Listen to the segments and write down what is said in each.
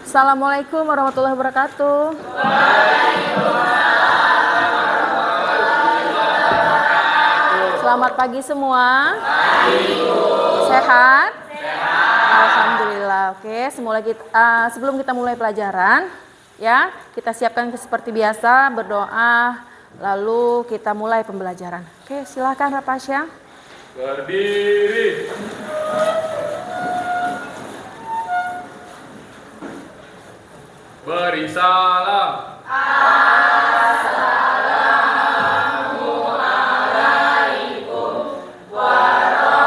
Assalamualaikum warahmatullahi wabarakatuh. Selamat pagi semua. Sehat? Alhamdulillah. Oke, sebelum kita mulai pelajaran, ya, kita siapkan seperti biasa, berdoa, lalu kita mulai pembelajaran. Oke, silakan Rapasya. Berdiri. Beri salam. Assalamualaikum warahmatullahi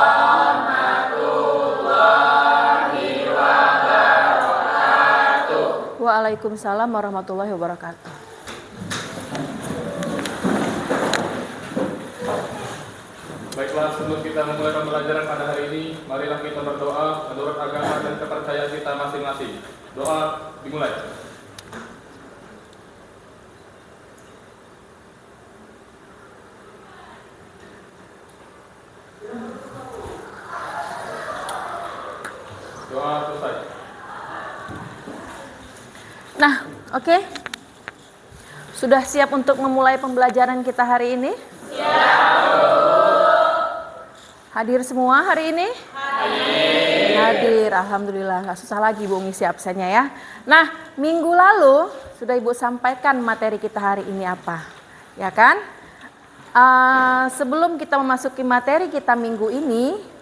wabarakatuh. Waalaikumsalam warahmatullahi wabarakatuh. Baiklah, sebelum kita memulai pembelajaran pada hari ini, marilah kita berdoa menurut agama dan kepercayaan kita masing-masing. Doa dimulai. Doa selesai. Nah, oke. Sudah siap untuk memulai pembelajaran kita hari ini? Hadir semua hari ini? Hadir, alhamdulillah, nggak susah lagi Bu ngisi absennya ya. Nah, minggu lalu sudah Ibu sampaikan materi kita hari ini apa, ya kan? Sebelum kita memasuki materi kita minggu ini,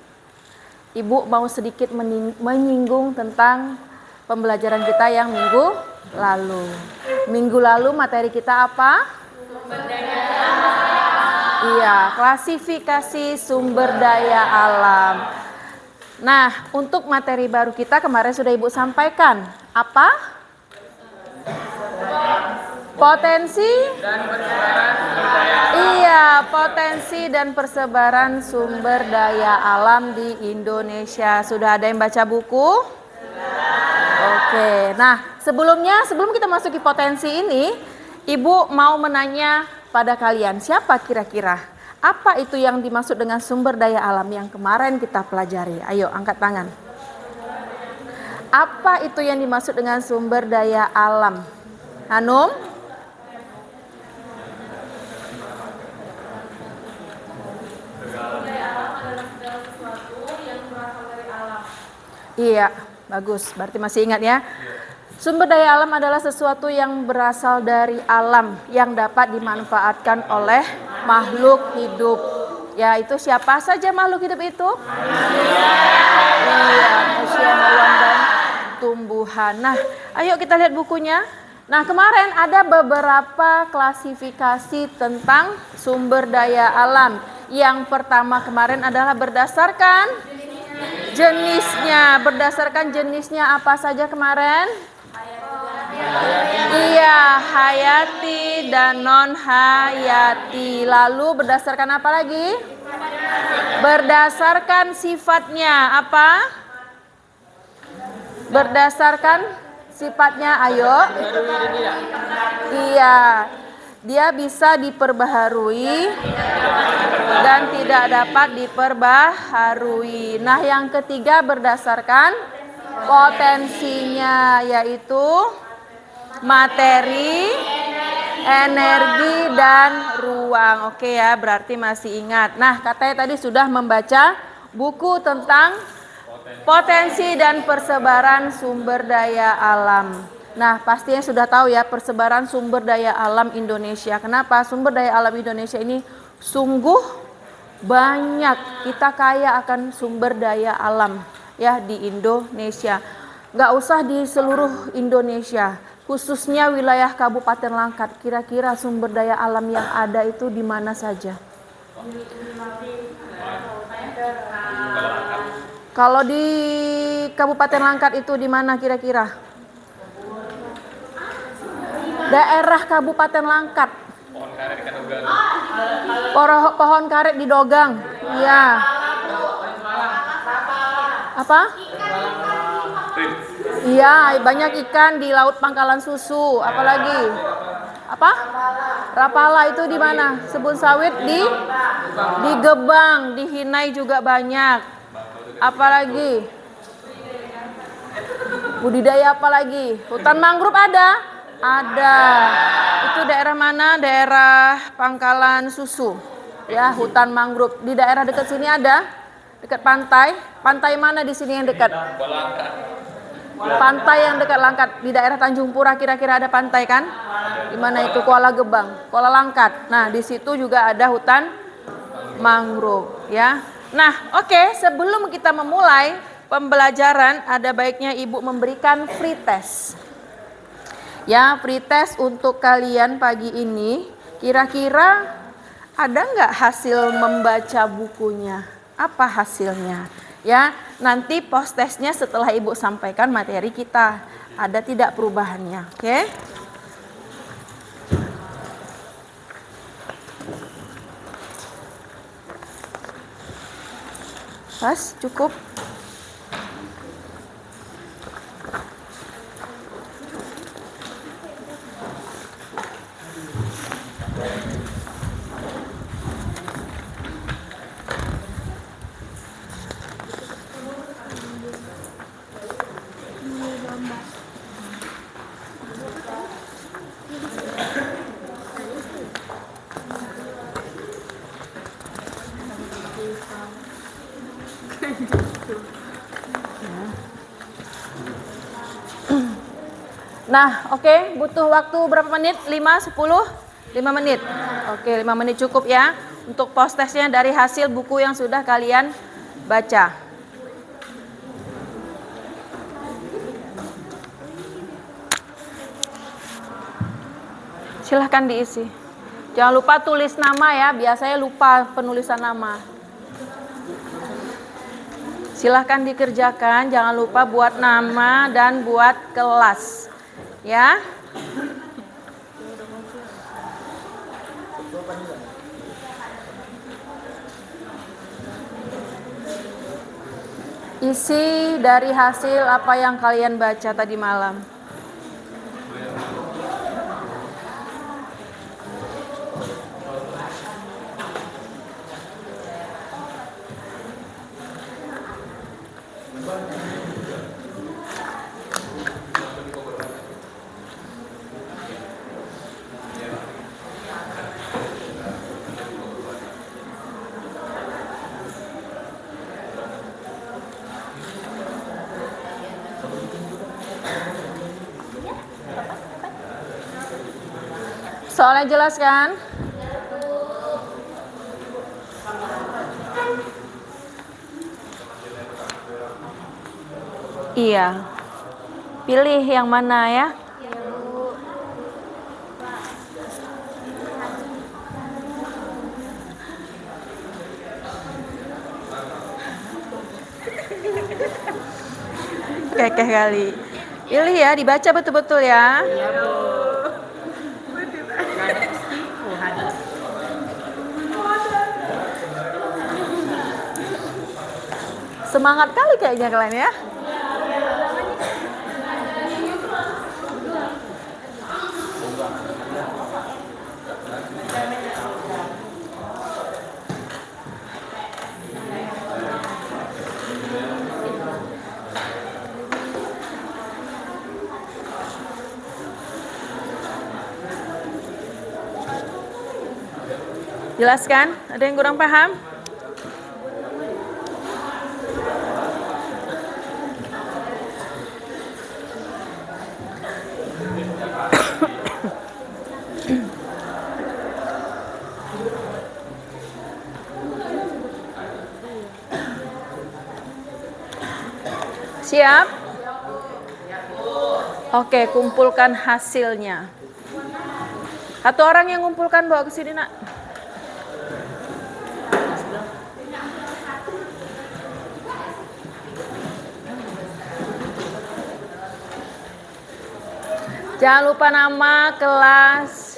Ibu mau sedikit menyinggung tentang pembelajaran kita yang minggu lalu. Minggu lalu materi kita apa? Sumber daya alam. Iya, klasifikasi sumber daya alam. Nah, untuk materi baru kita kemarin sudah Ibu sampaikan. Apa? Potensi dan persebaran sumber daya alam. Iya, potensi dan persebaran sumber daya alam di Indonesia. Sudah ada yang baca buku? Oke, nah sebelum kita masuki potensi ini, Ibu mau menanya pada kalian, siapa kira-kira? Apa itu yang dimaksud dengan sumber daya alam yang kemarin kita pelajari? Ayo angkat tangan. Apa itu yang dimaksud dengan sumber daya alam? Hanum? Iya, bagus. Berarti masih ingat ya. Sumber daya alam adalah sesuatu yang berasal dari alam yang dapat dimanfaatkan oleh makhluk hidup. Ya, itu siapa saja makhluk hidup itu? Iya, manusia, hewan, dan tumbuhan. Nah, ayo kita lihat bukunya. Nah, kemarin ada beberapa klasifikasi tentang sumber daya alam. Yang pertama kemarin adalah berdasarkan jenisnya. Berdasarkan jenisnya apa saja kemarin? Iya, hayati dan non hayati. Lalu berdasarkan apa lagi? Berdasarkan sifatnya. Apa? Berdasarkan sifatnya, ayo. Iya, dia bisa diperbaharui dan tidak dapat diperbaharui. Nah, yang ketiga berdasarkan potensinya, yaitu materi, energi, dan ruang. Oke ya, berarti masih ingat. Nah, katanya tadi sudah membaca buku tentang potensi dan persebaran sumber daya alam. Nah, pastinya sudah tahu ya persebaran sumber daya alam Indonesia. Kenapa? Sumber daya alam Indonesia ini sungguh banyak. Kita kaya akan sumber daya alam ya di Indonesia. Nggak usah di seluruh Indonesia, khususnya wilayah Kabupaten Langkat. Kira-kira sumber daya alam yang ada itu di mana saja? Kalau di Kabupaten Langkat itu di mana kira-kira? Daerah Kabupaten Langkat. Pohon karet di Dogang. Iya. Apa? Iya, banyak ikan di Laut Pangkalan Susu. Apalagi? Apa? Rapala itu di mana? Sebun sawit di Gebang, di Hinai juga banyak. Apalagi? Budidaya apa lagi? Hutan mangrove ada? Ada. Itu daerah mana? Daerah Pangkalan Susu. Ya, hutan mangrove. Di daerah dekat sini ada? Dekat pantai. Pantai mana di sini yang dekat? Pantai yang dekat Langkat. Di daerah Tanjung Pura kira-kira ada pantai kan? Di mana itu? Kuala Gebang, Kuala Langkat. Nah, di situ juga ada hutan mangrove, ya. Nah, oke, sebelum kita memulai pembelajaran, ada baiknya Ibu memberikan free test. Ya, free test untuk kalian pagi ini. Kira-kira ada nggak hasil membaca bukunya? Apa hasilnya? Ya, nanti post testnya setelah Ibu sampaikan materi kita. Ada tidak perubahannya? Oke? Pas, cukup. Nah, oke, butuh waktu berapa menit? 5, 10? 5 menit. Oke, 5 menit cukup ya untuk post testnya dari hasil buku yang sudah kalian baca. Silahkan diisi. Jangan lupa tulis nama ya, biasanya lupa penulisan nama. Silahkan dikerjakan, jangan lupa buat nama dan buat kelas. Ya. Isi dari hasil apa yang kalian baca tadi malam. Soalnya jelas kan? Iya. Pilih yang mana ya? Kekeh kali. Pilih ya, dibaca betul-betul ya. Iya, Bu. Semangat kali kayaknya kalian ya. Jelaskan? Ada yang kurang paham? Siap? Oke, kumpulkan hasilnya. Satu orang yang kumpulkan bawa ke sini, Nak. Jangan lupa nama, kelas.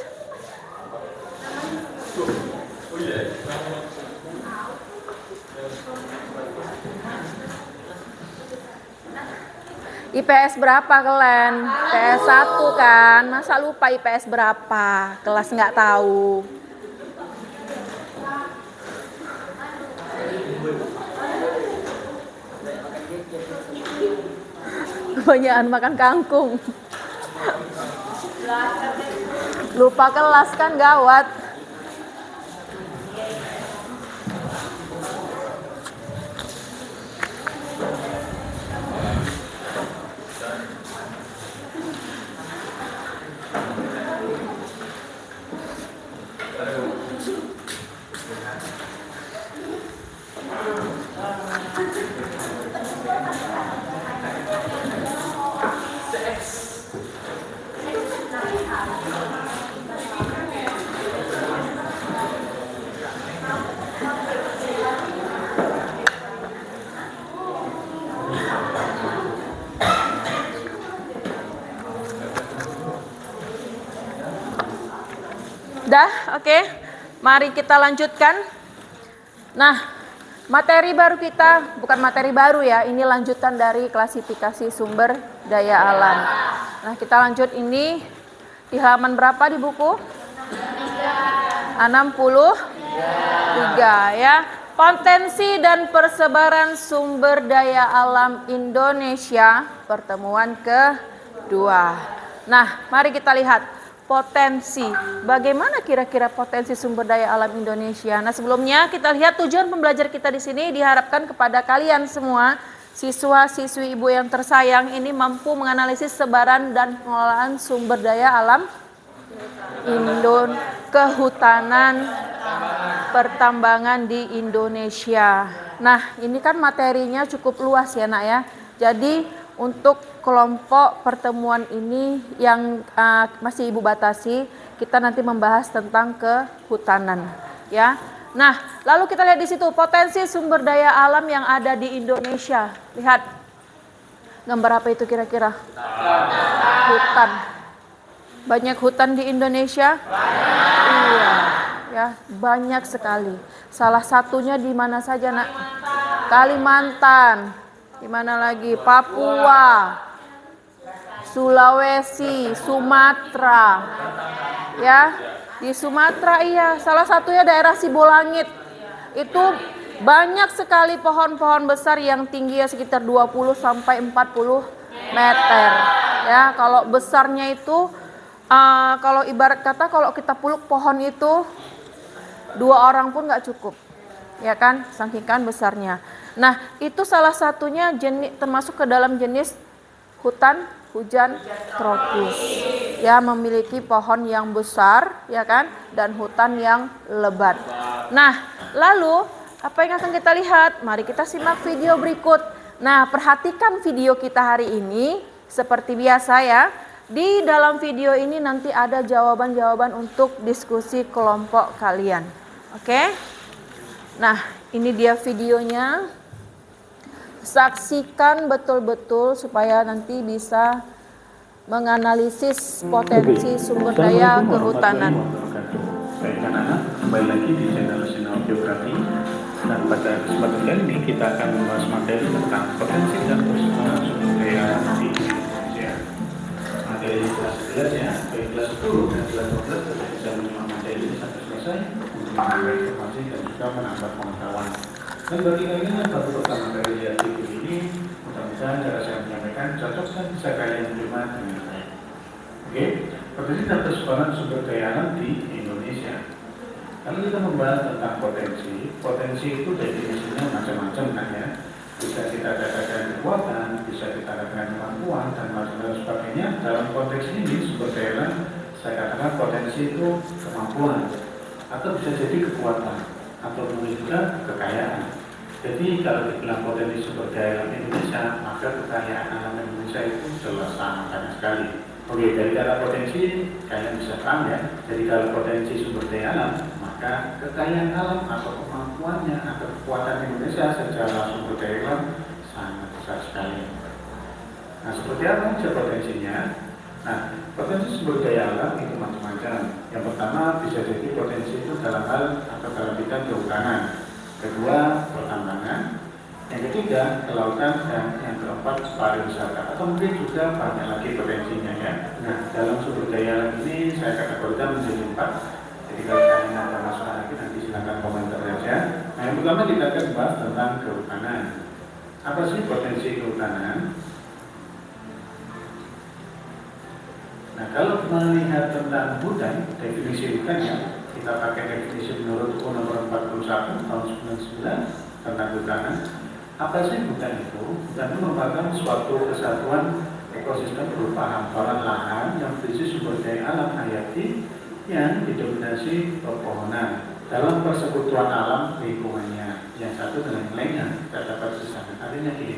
IPS berapa kalian? IPS 1 kan? Masa lupa IPS berapa? Kelas nggak tahu. Kebanyakan makan kangkung. Lupa kelas kan gawat. Dah, oke. Mari kita lanjutkan. Nah, materi baru kita, bukan materi baru ya, ini lanjutan dari klasifikasi sumber daya alam. Nah, kita lanjut ini di halaman berapa di buku? 63 ya. Potensi dan persebaran sumber daya alam Indonesia, pertemuan kedua. Nah, mari kita lihat. Potensi, bagaimana kira-kira potensi sumber daya alam Indonesia? Nah, sebelumnya kita lihat tujuan pembelajar kita di sini diharapkan kepada kalian semua, siswa-siswi ibu yang tersayang ini mampu menganalisis sebaran dan pengelolaan sumber daya alam kehutanan, pertambangan di Indonesia. Nah, ini kan materinya cukup luas ya, Nak ya. Jadi untuk kelompok pertemuan ini yang masih Ibu batasi, kita nanti membahas tentang kehutanan, ya. Nah, lalu kita lihat di situ potensi sumber daya alam yang ada di Indonesia. Lihat gambar apa itu kira-kira? Hutan. Banyak hutan di Indonesia? Iya, ya, banyak sekali. Salah satunya di mana saja, Nak? Kalimantan. Di mana lagi? Papua, Sulawesi, Sumatera. Ya, di Sumatera iya, salah satunya daerah Sibolangit. Itu banyak sekali pohon-pohon besar yang tingginya sekitar 20 sampai 40 meter. Ya, kalau besarnya itu kalau ibarat kata kalau kita peluk pohon itu 2 orang pun nggak cukup. Ya kan, saking kan besarnya. Nah, itu salah satunya jenis termasuk ke dalam jenis hutan hujan tropis. Ya, memiliki pohon yang besar, ya kan, dan hutan yang lebat. Nah, lalu apa yang akan kita lihat? Mari kita simak video berikut. Nah, perhatikan video kita hari ini seperti biasa ya. Di dalam video ini nanti ada jawaban-jawaban untuk diskusi kelompok kalian. Oke? Nah, ini dia videonya. Saksikan betul-betul supaya nanti bisa menganalisis potensi sumber daya kehutanan. Baik anak-anak, kembali lagi di channel Nasional Geografi. Dan pada kesempatan kali ini kita akan membahas materi tentang potensi dan persoalan sumber daya di Indonesia. Materi kelas 11 ya, baik kelas 10 dan kelas 12 tetap bisa menyimak materi ini sampai selesai untuk menambah informasi dan juga menambah pengetahuan. Dan bagi kalian yang baru pertama kali lihat video ini, mudah-mudahan cara saya menyampaikan cocok dan bisa kalian terima dengan baik. Oke, potensi dan persoalan sumber daya alam di Indonesia. Kalau kita membahas tentang potensi itu definisinya macam-macam kan ya. Bisa kita katakan kekuatan, bisa kita katakan kemampuan dan macam-macam sebagainya. Dalam konteks ini sumber daya alam saya katakan potensi itu kemampuan atau bisa jadi kekuatan atau mungkin juga kekayaan. Jadi kalau dibilang potensi sumber daya alam Indonesia, maka kekayaan alam Indonesia itu jelas sangat banyak sekali. Oke, dari kata potensi kalian bisa paham ya. Jadi kalau potensi sumber daya alam, maka kekayaan alam atau kemampuannya atau kekuatan Indonesia secara sumber daya alam sangat besar sekali. Nah, seperti apa saja potensinya? Nah, potensi sumber daya alam itu macam-macam. Yang pertama bisa jadi potensi itu dalam hal atau dalam bidang kehutanan. Kedua, pertambangan. Yang ketiga, kelautan. Dan yang keempat, pariwisata. Atau mungkin juga banyak lagi potensinya ya. Nah, dalam sumber daya alam ini saya kategorikan menjadi 4. Jadi kalau kalian ada masukan lagi nanti silakan komentar saja. Nah, yang pertama kita akan bahas tentang kehutanan. Apa sih potensi kehutanan? Nah, kalau melihat tentang hutan, definisi hutan ya, kita pakai definisi menurut UU nomor 41 tahun 99 tentang kehutanan. Apa sih hutan itu? Hutan itu merupakan suatu kesatuan ekosistem berupa hamparan lahan yang berisi sumber daya alam hayati yang didominasi pepohonan dalam persekutuan alam lingkungannya. Yang satu dengan yang lainnya tidak dapat disamakan. Artinya gini,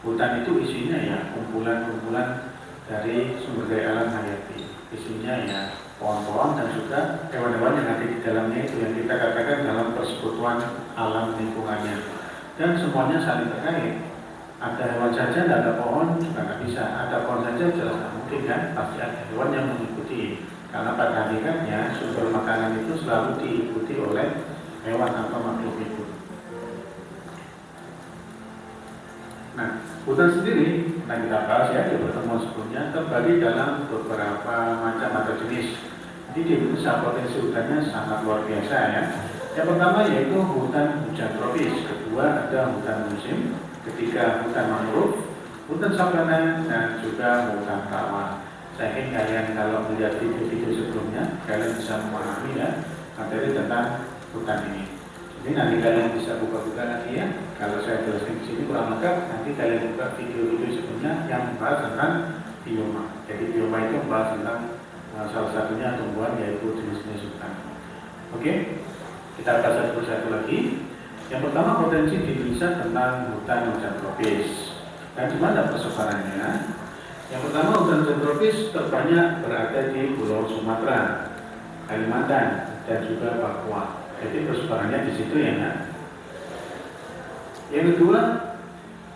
hutan itu isinya ya kumpulan-kumpulan dari sumber daya alam hayati. Isinya ya pohon-pohon dan juga hewan-hewan yang ada di dalamnya itu yang kita katakan dalam persekutuan alam lingkungannya. Dan semuanya saling terkait. Ada hewan saja, tidak ada pohon juga nggak bisa. Ada pohon saja jelas nggak mungkin kan, pasti ada hewan yang mengikuti. Karena pada hakikatnya sumber makanan itu selalu diikuti oleh hewan atau makhluk hidup. Nah, hutan sendiri, nah kita bahas ya di pertemuan sebelumnya, terbagi dalam beberapa macam atau jenis. Jadi di Indonesia potensi hutannya sangat luar biasa ya. Yang pertama yaitu hutan hujan tropis, kedua ada hutan musim, ketiga hutan mangrove, hutan sabana, dan juga hutan rawa. Saya yakin kalian kalau melihat video-video sebelumnya, kalian bisa memahami ya materi tentang hutan ini. Jadi nanti kalian bisa buka-buka nanti ya. Kalau saya jelaskan di sini kurang lengkap, nanti kalian buka video-video sebelumnya yang membahas tentang bioma. Jadi bioma itu membahas tentang salah satunya tumbuhan yaitu jenis-jenis hutan. Oke, kita bahas satu lagi. Yang pertama potensi di Indonesia tentang hutan hujan tropis. Dan di mana persebarannya? Yang pertama hutan hujan tropis terbanyak berada di Pulau Sumatera, Kalimantan, dan juga Papua. Jadi persebarannya di situ ya. Nah. Yang kedua,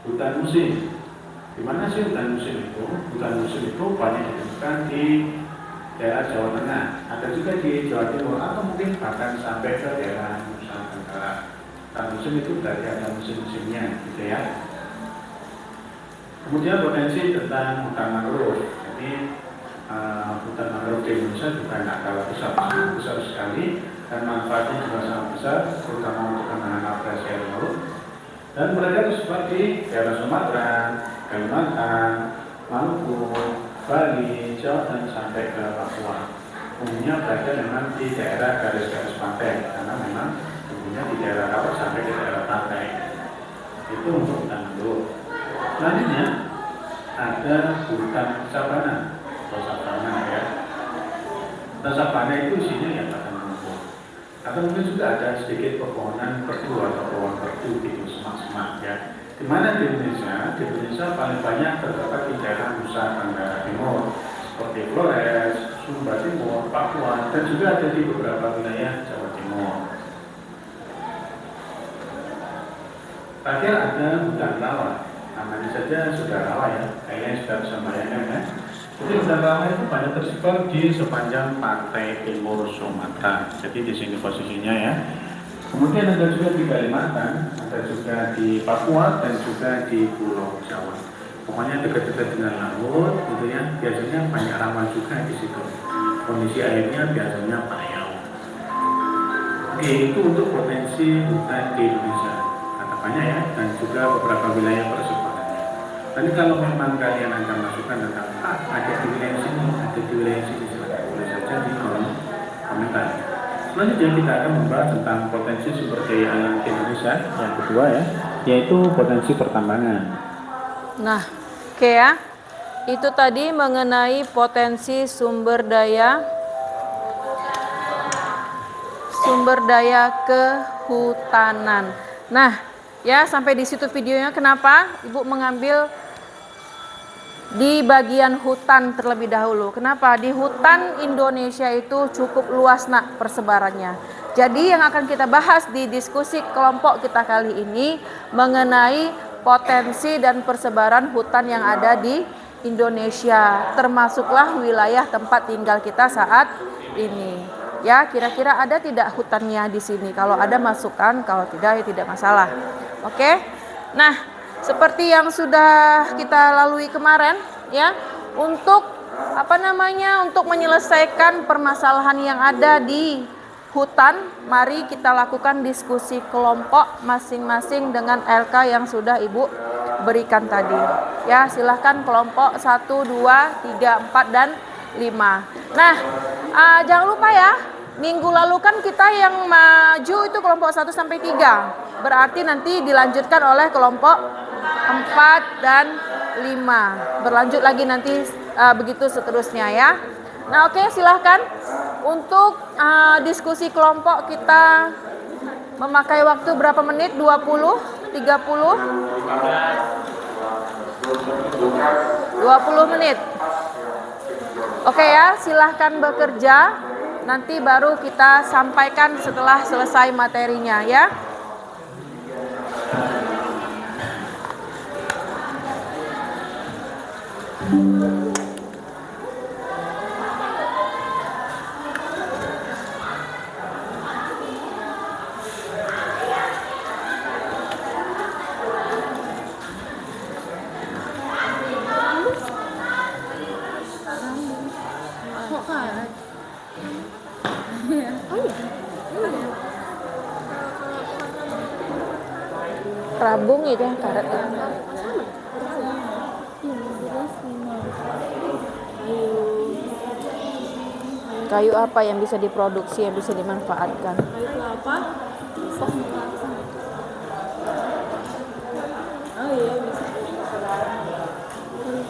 hutan musim. Di mana sih hutan musim itu? Hutan musim itu banyak ditemukan di daerah Jawa Tengah, ada juga di Jawa Timur, atau mungkin bahkan sampai ke daerah Nusa Tenggara. Hutan musim itu berarti ada musim-musimnya, gitu ya. Kemudian potensi tentang hutan mangrove. Jadi hutan mangrove di Indonesia juga tidak kalah besar sekali. Dan manfaatnya juga sangat besar, terutama untuk penanganan abrasi air laut. Dan mereka tersebar di daerah Sumatera, Kalimantan, Maluku, Bali, Jawa, dan sampai ke Papua. Umumnya berada memang di daerah garis-garis pantai, karena memang umumnya di daerah rawa sampai ke daerah pantai. Itu untuk hutan mangrove. Selanjutnya ada hutan sabana atau sabana ya. Hutan sabana itu isinya ya atau mungkin juga ada sedikit pepohonan perdu atau pohon perdu gitu, semak-semak ya. Di mana di Indonesia? Di Indonesia paling banyak terdapat di daerah Nusa Tenggara Timur, seperti Flores, Sumba Timur, Papua, dan juga ada di beberapa wilayah Jawa Timur. Terakhir ada hutan rawa. Namanya saja sudah rawa ya, kayaknya sudah bisa bayangkan ya. Jadi hutan rawa itu banyak tersebar di sepanjang pantai timur Sumatera. Jadi di sini posisinya ya. Kemudian ada juga di Kalimantan, ada juga di Papua, dan juga di Pulau Jawa. Pokoknya dekat-dekat dengan laut, gitu ya. Biasanya banyak rawa juga di situ. Kondisi airnya biasanya payau. Oke, itu untuk potensi hutan di Indonesia. Kata banyak ya, dan juga beberapa wilayah persebarannya. Nanti kalau memang kalian akan masukkan tentang ada di wilayah sini, ada di wilayah sini, silakan boleh saja di kolom komentar. Selanjutnya kita akan membahas tentang potensi sumber daya alam di Indonesia. Yang kedua ya, yaitu potensi pertambangan. Nah, oke ya. Itu tadi mengenai potensi sumber daya kehutanan. Nah, ya sampai di situ videonya. Kenapa Ibu mengambil di bagian hutan terlebih dahulu? Kenapa? Di hutan Indonesia itu cukup luas nak persebarannya. Jadi yang akan kita bahas di diskusi kelompok kita kali ini mengenai potensi dan persebaran hutan yang ada di Indonesia, termasuklah wilayah tempat tinggal kita saat ini. Ya, kira-kira ada tidak hutannya di sini? Kalau ada masukkan, kalau tidak ya tidak masalah. Oke. Nah, seperti yang sudah kita lalui kemarin ya, untuk untuk menyelesaikan permasalahan yang ada di hutan, mari kita lakukan diskusi kelompok masing-masing dengan LK yang sudah Ibu berikan tadi. Ya, silahkan kelompok 1, 2, 3, 4 dan Nah, jangan lupa ya, minggu lalu kan kita yang maju itu kelompok 1 sampai 3. Berarti nanti dilanjutkan oleh kelompok 4 dan 5. Berlanjut lagi nanti begitu seterusnya ya. Nah, oke, silahkan untuk diskusi kelompok kita memakai waktu berapa menit? 20, 30? 20 menit. Oke ya, silahkan bekerja. Nanti baru kita sampaikan setelah selesai materinya ya. Rabung itu yang karet. Kayu apa yang bisa diproduksi, yang bisa dimanfaatkan? Kayu apa? Oh iya, bisa. Terus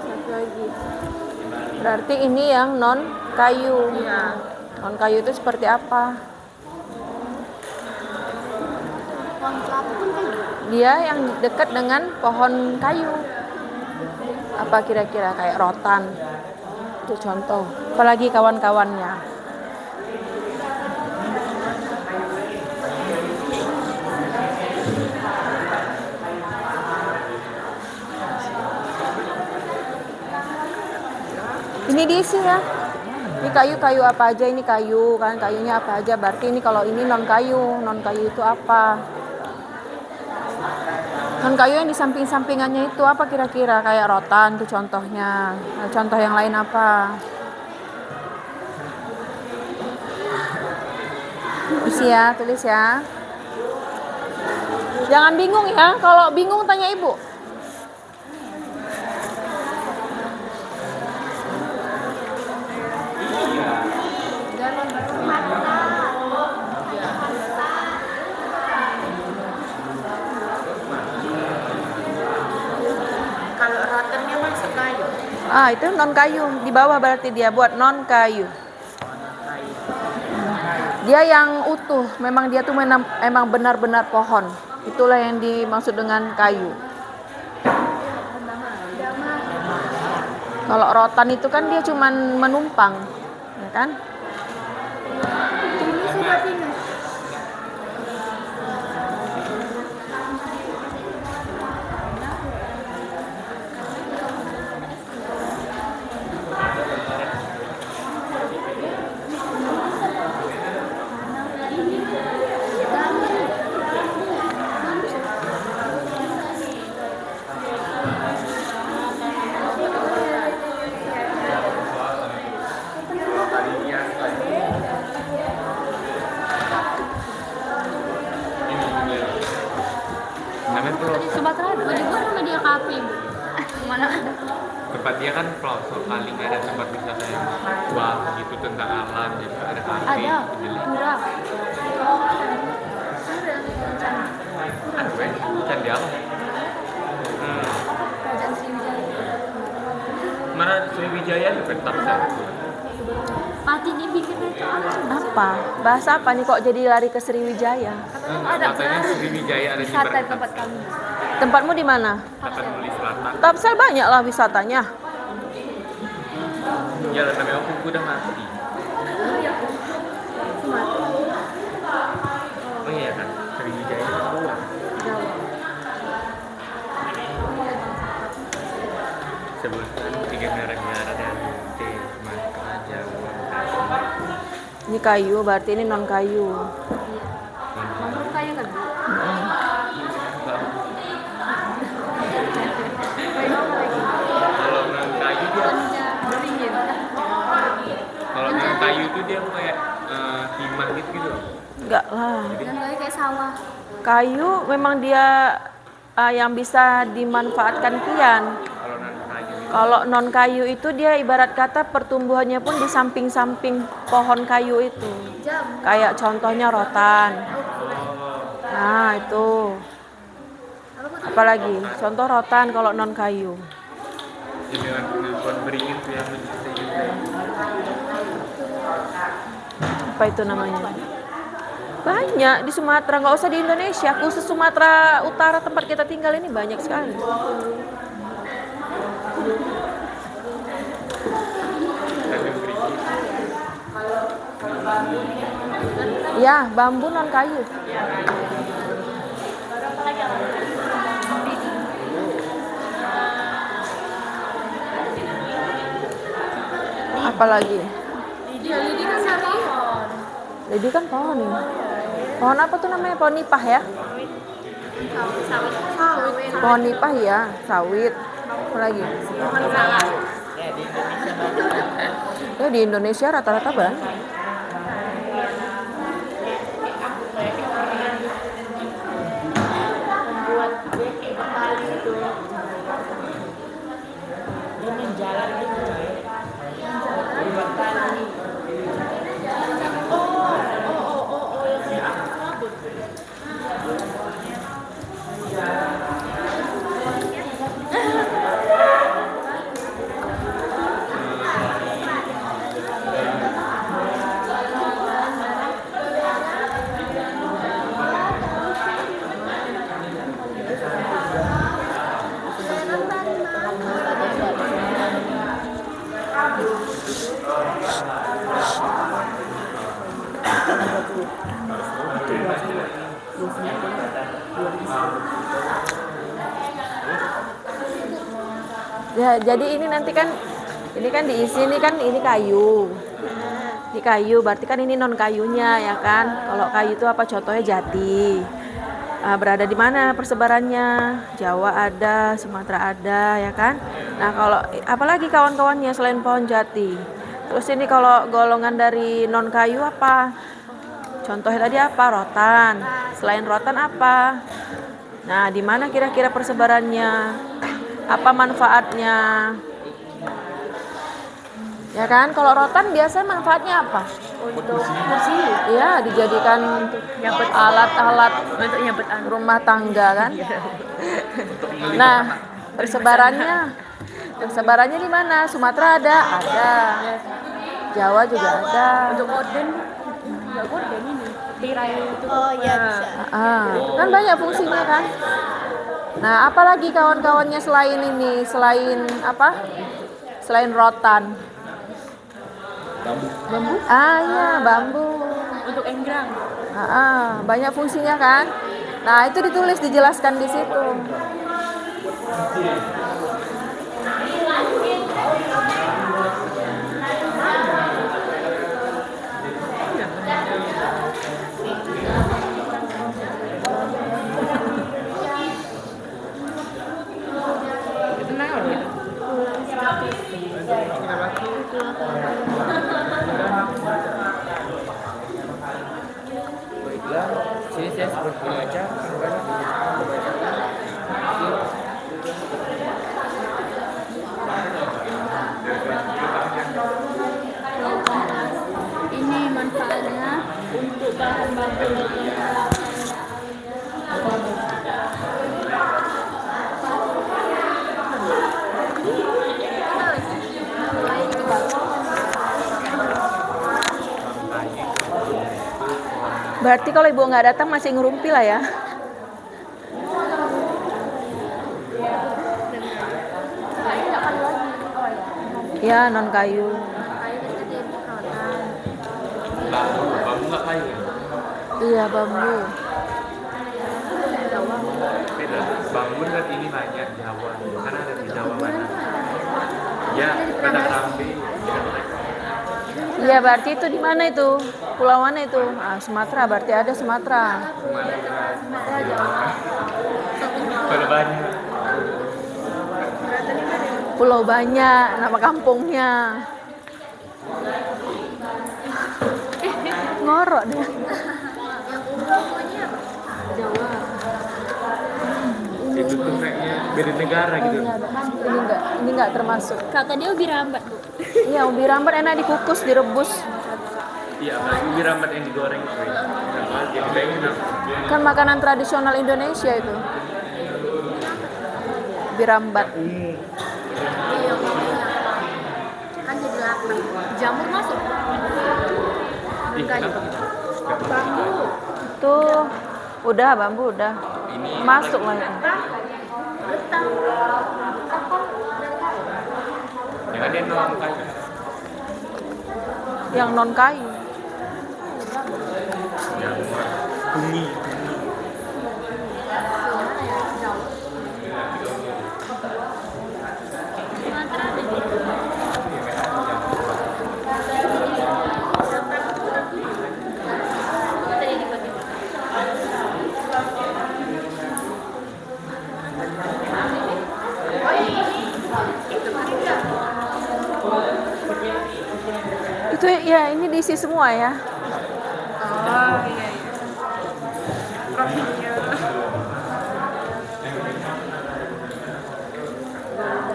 satu lagi. Berarti ini yang non kayu. Iya. Non kayu itu seperti apa? Pohon kelapa pun kayu. Dia yang dekat dengan pohon kayu. Apa kira-kira kayak rotan? Itu contoh. Apalagi kawan-kawannya. Ini diisi ya. Ini kayu apa aja, ini kayu kan, kayunya apa aja. Berarti ini kalau ini non kayu itu apa? Non kayu yang di samping-sampingannya itu apa kira-kira? Kayak rotan tuh contohnya. Nah, contoh yang lain apa? Tulis ya. Jangan bingung ya. Kalau bingung tanya ibu. Kalau rotannya masuk kayu. Itu non kayu. Di bawah berarti dia buat non kayu. Dia yang utuh. Memang dia tuh memang benar-benar pohon. Itulah yang dimaksud dengan kayu. Kalau rotan itu kan dia cuman menumpang, ya kan? Ini sudah pinus. Sumatera ada juga nama dia kafe. Mana ada? Tempat dia kan pelosok kali, nggak ada tempat wisata yang wah gitu tentang alam gitu, ada kafe Ada. Pura. ada weh candi alam Kerajaan Sriwijaya. mana Sriwijaya juga Tapsel. Pati ini bikin itu Apa? Bahasa apa nih kok jadi lari ke Sriwijaya? Katanya Sriwijaya ada di wisata Barat tempat kami. Tempatmu di mana? Tapanuli Selatan. Tapsel banyak lah wisatanya. Ya namanya aku udah mati. Oh iya kan Sriwijaya kan luar. Sebutan 3 negara dan Sumatera, Jawa, Bekasi. Ini kayu, berarti ini non kayu. Mangrove kayu kan? Kalau non kayu dia, Beringin. kalau non kayu itu dia kayak timah gitu. Enggak lah. Dan kayak sawah. Kayu memang dia yang bisa dimanfaatkan kian. Kalau non kayu itu Kalau non kayu itu dia ibarat kata pertumbuhannya pun di samping-samping pohon kayu itu. Kayak contohnya rotan. Nah, itu. Apalagi contoh rotan kalau non kayu. dengan pohon beringin tuh yang mencintai gitu. Apa itu namanya? Banyak di Sumatera, nggak usah di Indonesia, khusus Sumatera Utara tempat kita tinggal ini banyak sekali. Tanam beringin. Ya, bambu non kayu. Apalagi? Lidi kan pohon. Jadi kan pohon ini. Pohon apa tuh namanya? Pohon nipah ya? Sawit. Pohon nipah ya, sawit. Apa lagi? Pohon salak. Ya di Indonesia rata-rata banyak. Ya, jadi ini nanti kan ini kan diisi ini kayu. Ini kayu, berarti kan ini non kayunya ya kan? Kalau kayu itu apa contohnya jati. Berada di mana persebarannya? Jawa ada, Sumatera ada ya kan? Nah, kalau apalagi kawan-kawannya selain pohon jati. Terus ini kalau golongan dari non kayu apa? Contohnya tadi apa? Rotan. Selain rotan apa? Nah, di mana kira-kira persebarannya? Apa manfaatnya? Ya kan, kalau rotan biasanya manfaatnya apa? Untuk kursi. Ya, dijadikan alat-alat Untuk nyabet rumah tangga kan. Nah, persebarannya di mana? Sumatera ada, Jawa juga ada. Untuk gorden. Enggak gorden ini. Tirai itu. Oh iya bisa. Kan banyak fungsinya kan. Nah, apalagi kawan-kawannya selain ini, selain apa? Selain rotan. Bambu. Ya, bambu. Untuk enggrang. Banyak fungsinya kan. Nah, itu ditulis, dijelaskan di situ. Sini saya sebelum membaca Ini manfaatnya untuk bahan baku. Berarti kalau ibu nggak datang masih ngerumpi lah ya. Ya, non kayu. bambu nggak kayu ya? Iya, bambu. Beda. Bambu kan ini banyak Jawa. Kan ada di Jawa mana? Ya, pada Rambi. Iya, berarti itu di mana itu? Pulau mana itu? Sumatera, berarti ada Sumatera. Kalau banyak. Pulau banyak, nama kampungnya. Ngorok deh. Jawa. Itu tuh kayaknya beda negara gitu. Ini enggak termasuk. Kata dia ubi rambat, Bu. Iya, ubi rambat enak dikukus, direbus. Iya, apalagi ubi rambat yang digoreng. Nah, jadi pengen aku. Kan makanan tradisional Indonesia itu. Ubi rambat. Kan jadi lapar. Jamur masuk. Ih, kenapa? Bambu. Tuh, udah bambu udah. Ini Masuk lah itu. yang ada non kayu. Yang non kayu. Yang bunyi. Itu ya ini diisi semua ya. Oh iya.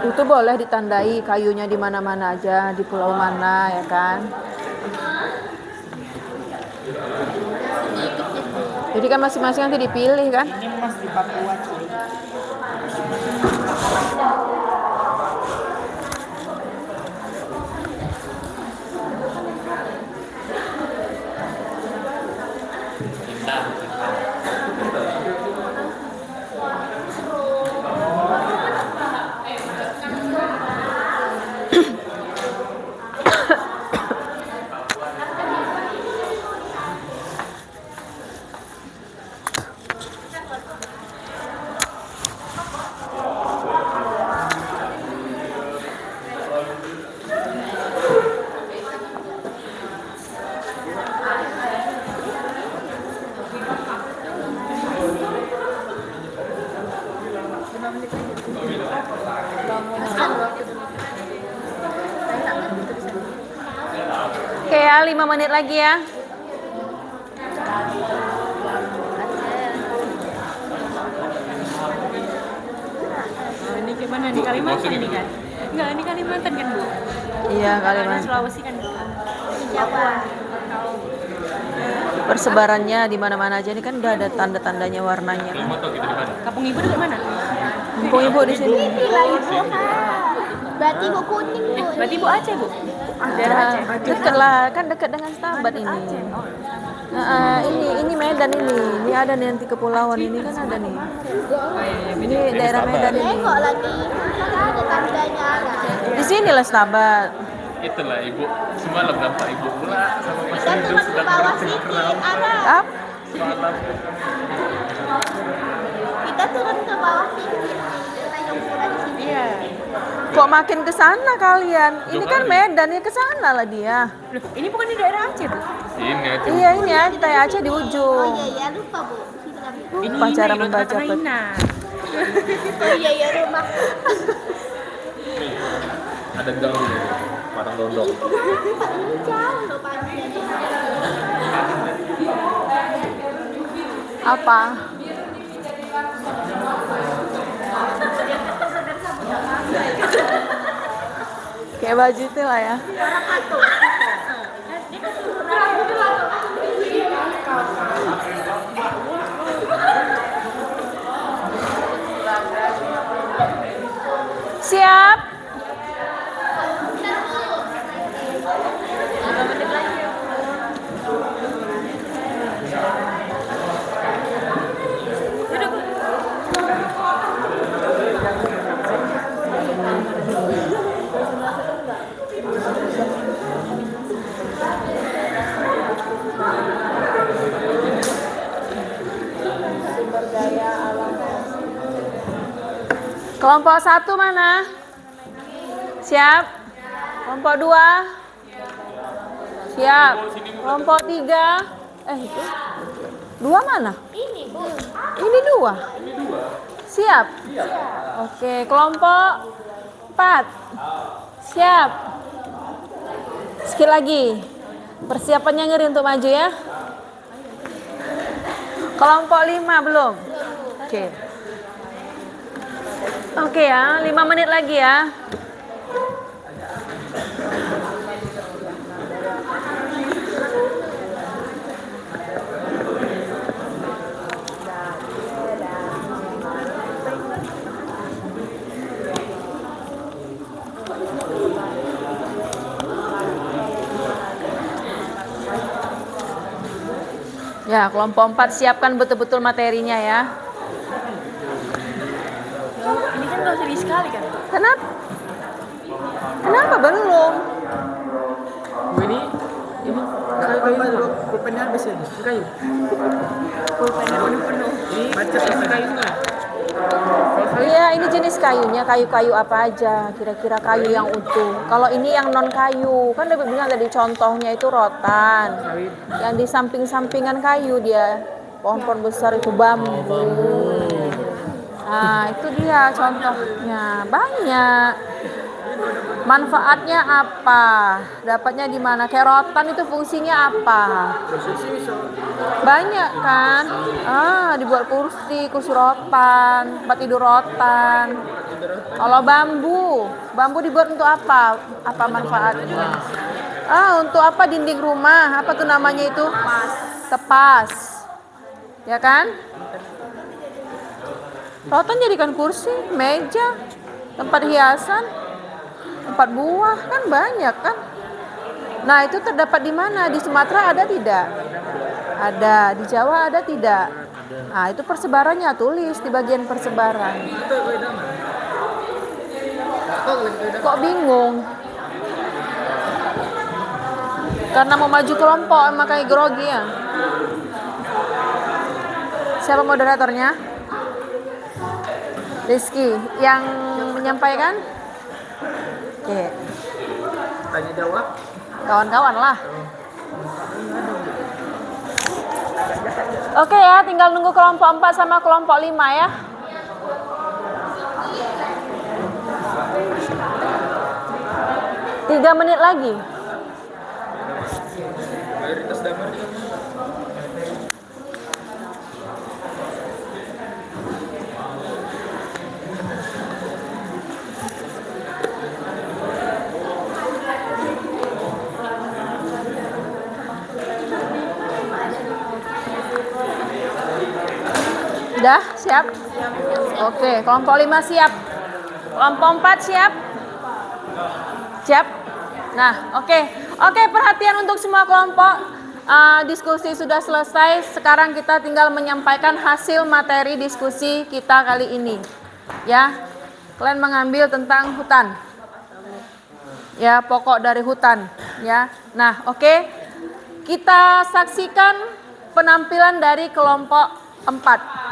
Itu boleh ditandai kayunya di mana-mana aja, di pulau mana ya kan. Jadi kan masing-masing nanti dipilih kan. Ini Mas di Papua, cuy. Oke ya, 5 menit lagi ya. Ini gimana di Kalimantan nih kan? Enggak, ini Kalimantan kan, Bu? Iya, Karena Kalimantan. Sulawesi kan. Papua. Persebarannya di mana-mana aja, ini kan udah ada tanda-tandanya warnanya kan. Kamu tau gitu di mana? Kampung Ibu dekat mana? Mumpung ibu di sini. Berarti Ibu kuning, Bu. Berarti Ibu Aceh, Bu? Daerah Aceh. Deket lah, kan dekat dengan Stabat ini. Ini Medan ini. Ini ada nih nanti kepulauan ini kan ada nih. Ini daerah Medan ini. Tengok lagi. Mana ada tandanya lah. Di sinilah Stabat. Itulah ibu. Semalam nampak ibu pula sama Mas Kita Ridho turun ke sedang bawah bercengkeram. sedikit, ada. Ap? Semalam. Kita turun ke bawah sedikit. Tengok pula di sini. Iya. Kok makin ke sana kalian? Ini kan Medan ya, ke sana lah dia. Loh, ini bukan di daerah Aceh, Bu? Ini aja. Iya ini Aceh, Aceh di Oh ujung. iya, lupa, Bu. Sini kami. Lupa cara Ina, membaca kata peta. Ina. Oh iya, rumah. Ada gang ini. Parang dondong. Ini jauh loh, panjang. Apa? Kayak baju itu lah ya. Siap. Kelompok 1 mana? Siap? Kelompok 2? Siap? Kelompok 3? Itu? 2 mana? Ini, Bu. Ini 2? Siap? Oke, kelompok 4? Siap? Sekali lagi. Persiapannya ngeri untuk maju ya. Kelompok 5 belum? Oke. Oke ya, 5 menit lagi ya. Ya, kelompok 4 siapkan betul-betul materinya ya. Ini kan gak serius sekali kan? Kenapa? Kenapa belum? Ini kayu dulu. Pulpennya habis ya? Kayu. Pulpennya penuh-penuh. Ini baca isi kayunya. Iya, ini jenis kayunya, kayu-kayu apa aja? Kira-kira kayu yang utuh. Kalau ini yang non kayu, kan udah bilang tadi contohnya itu rotan. Yang di samping-sampingan kayu dia, pohon-pohon besar itu bambu. Nah, itu dia contohnya. Banyak. Manfaatnya apa? Dapatnya di mana? Kayak rotan itu fungsinya apa? Banyak kan? Dibuat kursi rotan, tempat tidur rotan. Kalau bambu dibuat untuk apa? Apa manfaatnya? Untuk apa dinding rumah? Apa tuh namanya itu? Tepas. Ya kan? Rotan jadikan kursi, meja, tempat hiasan, tempat buah, kan banyak kan? Nah, itu terdapat di mana? Di Sumatera ada tidak? Ada. Di Jawa ada tidak? Nah, itu persebarannya, tulis di bagian persebaran. Kok bingung? Karena mau maju kelompok, makanya grogi ya. Siapa moderatornya? Rizky yang menyampaikan? Oke. Tanya jawab. Kawan-kawan lah. Oke ya, tinggal nunggu kelompok 4 sama kelompok 5 ya. Tiga menit lagi. Mayoritas damar. Udah siap? Oke, kelompok 5 siap. Kelompok 4 siap? Siap? Nah, oke. Oke, perhatian untuk semua kelompok. Diskusi sudah selesai. Sekarang kita tinggal menyampaikan hasil materi diskusi kita kali ini. Ya. Kalian mengambil tentang hutan. Ya, pokok dari hutan, ya. Nah, oke. Kita saksikan penampilan dari kelompok 4.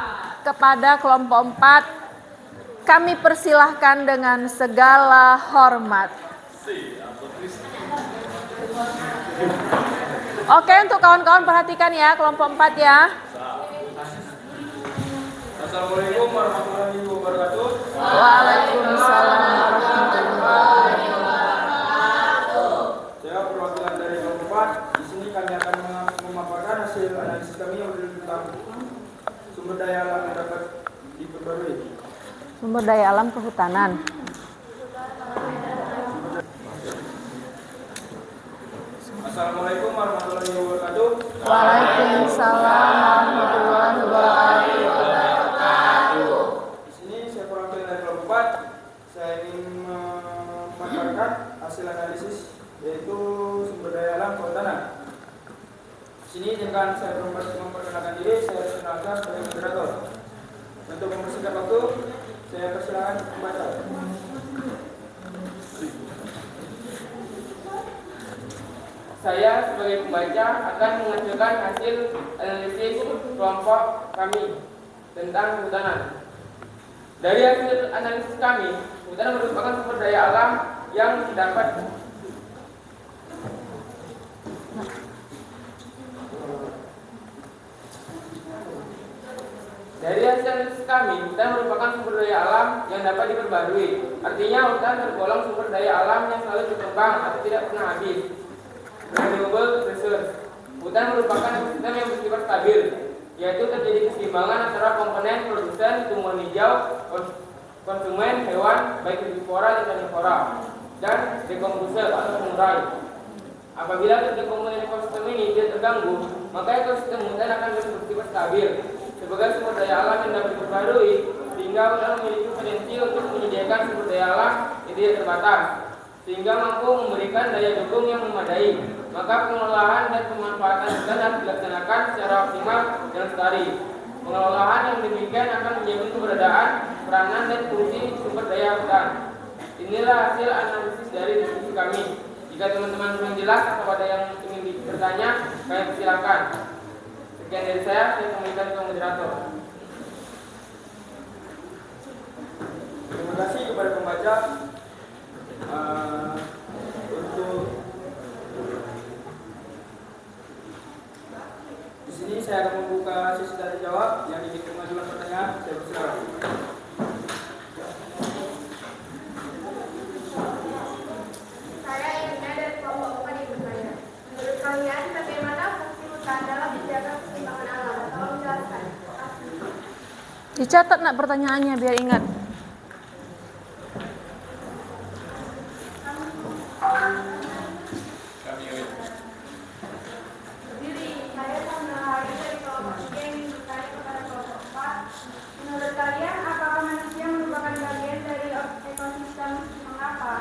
Kepada kelompok 4, kami persilahkan dengan segala hormat. Oke, untuk kawan-kawan perhatikan ya, kelompok 4 ya. Assalamualaikum warahmatullahi wabarakatuh. Waalaikumsalam warahmatullahi wabarakatuh. Saya perwakilan dari kelompok 4. Di sini kami akan memaparkan hasil analisis kami yang tentang sumber daya alam yang dapat diperbarui. Sumber daya alam kehutanan. Assalamualaikum warahmatullahi wabarakatuh. Waalaikumsalam warahmatullahi wabarakatuh. Di sini saya perwakilan dari kelompok 4. Saya ingin memaparkan hasil analisis yaitu sumber daya alam kehutanan. Di sini dengan saya memperkenalkan diri, saya perkenalkan sebagai moderator. Untuk mempersingkat waktu, saya persilakan membaca. Saya sebagai pembaca akan menghasilkan hasil analisis kelompok kami tentang kehutanan. Dari hasil analisis kami, kehutanan merupakan sumber daya alam yang dapat hutan merupakan sumber daya alam yang dapat diperbarui. Artinya hutan tergolong sumber daya alam yang selalu berkembang atau tidak pernah habis. Renewable resource. Hutan merupakan ekosistem yang bersifat stabil. yaitu terjadi keseimbangan antara komponen produsen tumbuhan hijau, konsumen hewan baik herbivora dan karnivora, dan dekomposer atau pengurai. Apabila ketiga komponen ekosistem ini tidak terganggu, maka ekosistem hutan akan bersifat stabil sebagai sumber daya alam yang dapat diperbarui, sehingga hutan memiliki potensi untuk menyediakan sumber daya alam yang tidak terbatas, sehingga mampu memberikan daya dukung yang memadai. Maka pengelolaan dan pemanfaatan hutan harus dilaksanakan secara optimal dan lestari. Pengelolaan yang demikian akan menjamin keberadaan, peranan, dan fungsi sumber daya hutan. Inilah hasil analisis dari diskusi kami. Jika teman-teman belum jelas atau ada yang ingin bertanya, kami persilakan. Sekian dari saya kembalikan ke moderator. Terima kasih kepada pembaca. Untuk di sini saya akan membuka sesi tanya jawab yang ingin mengajukan pertanyaan. Saya persilakan. Saya Irina dari kelompok Bukan Ibu Saya. Menurut kalian bagaimana fungsi hutan dalam menjaga keseimbangan alam? Tolong jelaskan. Dicatat nak pertanyaannya biar ingat. Berdiri, saya Sandra Hari dari kelompok 3 yang ingin bertanya kepada kelompok 4. Menurut kalian, apakah manusia merupakan bagian dari ekosistem? Mengapa?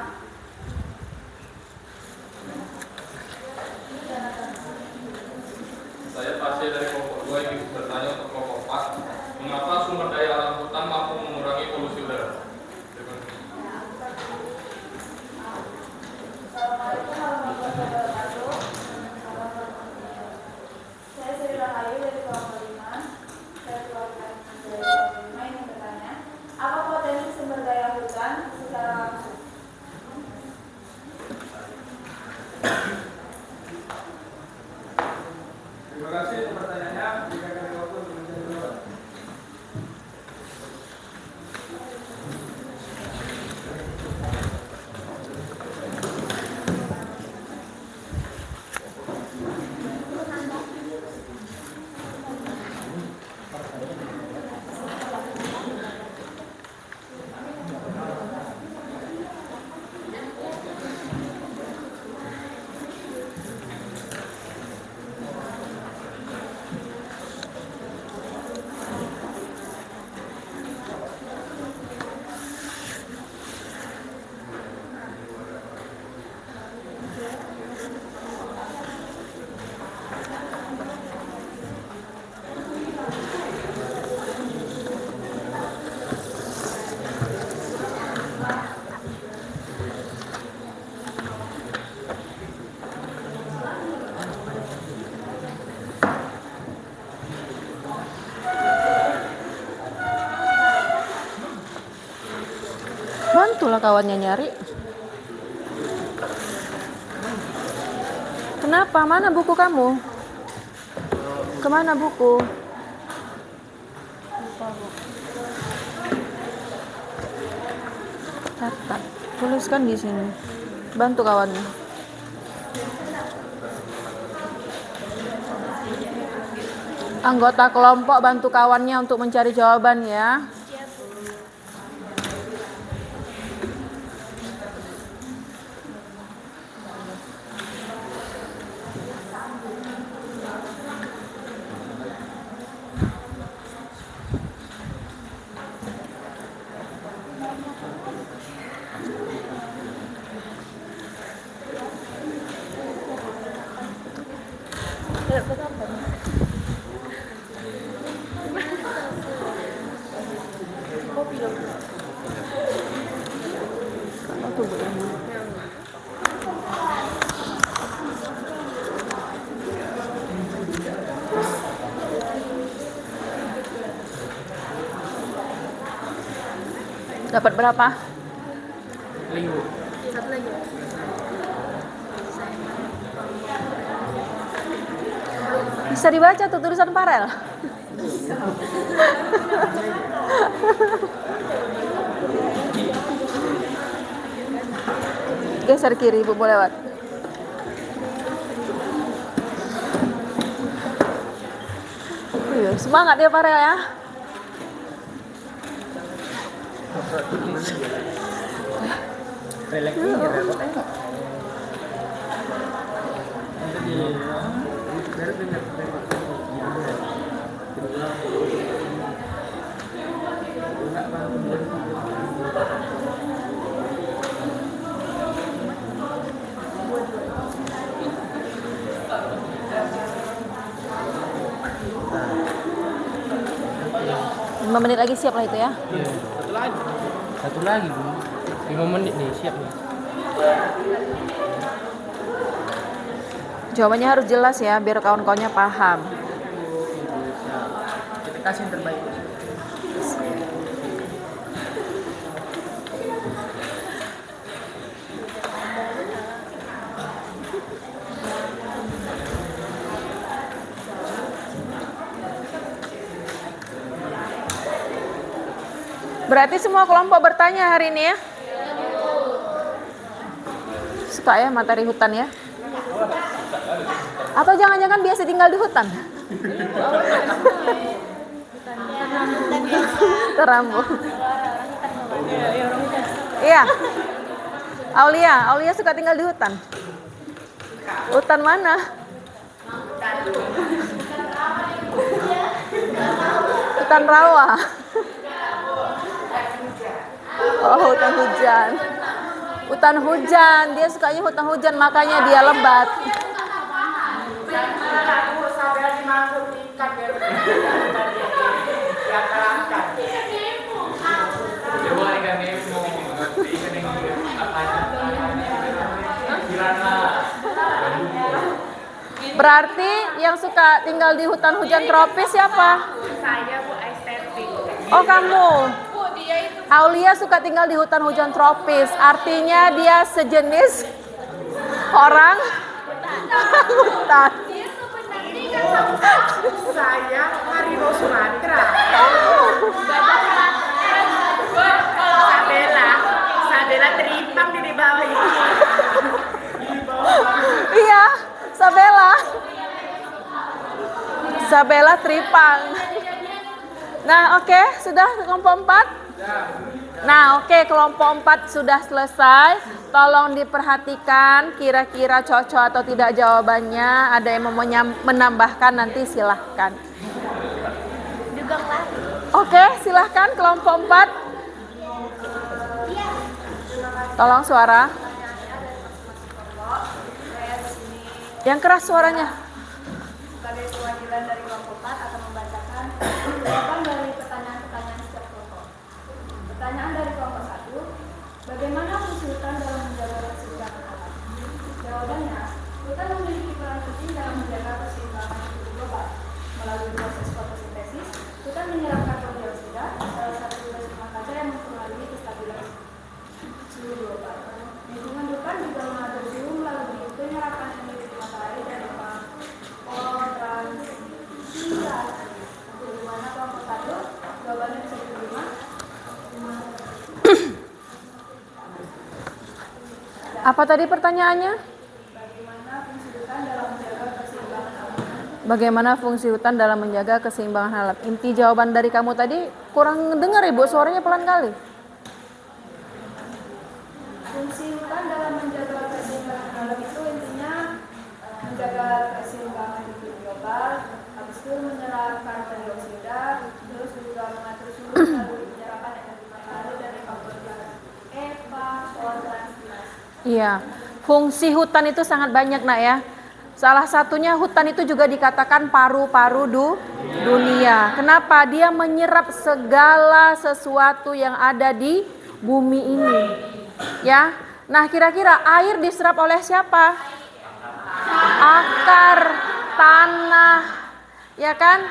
Saya Pasir dari kelompok 2 yang ingin bertanya untuk kelompok 4. Mengapa sumber daya alam hutan mampu mengurangi polusi udara? Terima kasih. Assalamualaikum warahmatullahi wabarakatuh. Saya Sri Rahayu dari kelompok 5. Saya keluarga dari kelompok 5 yang bertanya, apa potensi sumber daya hutan secara langsung? Terima kasih untuk pertanyaannya. Jika kami waktu untuk menjadi jawab. Bantulah kawannya nyari. Kenapa? Mana buku kamu? Kemana buku? Catat. Tuliskan di sini. Bantu kawannya. Anggota kelompok bantu kawannya untuk mencari jawaban ya. Dapat berapa? 1 lagi. Bisa dibaca tuh tulisan Farel. Geser kiri, Ibu mau lewat. Semangat ya Farel ya. Lima menit lagi siap lah itu ya. Satu lagi Bu. 5 menit nih siap nih. Jawabannya harus jelas ya biar kawan-kawannya paham. Kita kasih yang terbaik. Berarti semua kelompok bertanya hari ini ya? Suka ya materi hutan ya? Atau jangan-jangan biasa tinggal di hutan? Terambung. Iya. Aulia suka tinggal di hutan? Hutan mana? Hutan rawa. Oh, hutan hujan. Hutan hujan, dia sukanya hutan hujan, makanya dia lebat. Berarti yang suka tinggal di hutan hujan tropis siapa? Saya Bu estetik. Oh, kamu. Aulia suka tinggal di hutan hujan tropis. Artinya dia sejenis orang hutan. Saya harimau Sumatera. Sabela teripang di bawah ini. Iya, Sabela tripang. Nah, oke, sudah kelompok 4? Nah, oke, kelompok 4 sudah selesai. Tolong diperhatikan kira-kira cocok atau tidak jawabannya. Ada yang mau menambahkan nanti silahkan. Oke, silahkan kelompok 4. Tolong suara. Yang keras suaranya. Sebagai kewajiban dari kelompok 4 akan membacakan jawaban dari pertanyaan-pertanyaan setiap kelompok. Pertanyaan dari kelompok 1, bagaimana fungsi hutan dalam menjaga keseimbangan alam? Jawabannya, hutan memiliki peran penting dalam menjaga keseimbangan hidup global. Melalui proses fotosintesis, hutan menyerap karbon dioksida, salah satu gas rumah kaca yang mempengaruhi kestabilan suhu global. Lingkungan hutan juga mengatur suhu melalui penyerapan energi matahari dan kontransirasi. Untuk gimana kelompok 1? Jawabannya bisa diterima. Apa tadi pertanyaannya? Bagaimana fungsi hutan dalam menjaga keseimbangan alam? Inti jawaban dari kamu tadi kurang dengar Ibu, suaranya pelan kali. Fungsi hutan dalam menjaga keseimbangan alam itu intinya menjaga keseimbangan hidup global, habis itu menyerap karbon dioksida, terus juga mengatur suhu melalui penyerapan energi matahari dan evapotranspirasi. Iya, fungsi hutan itu sangat banyak nak ya. Salah satunya hutan itu juga dikatakan paru-paru dunia. Kenapa? Dia menyerap segala sesuatu yang ada di bumi ini. Ya, nah kira-kira air diserap oleh siapa? Akar, tanah, ya kan?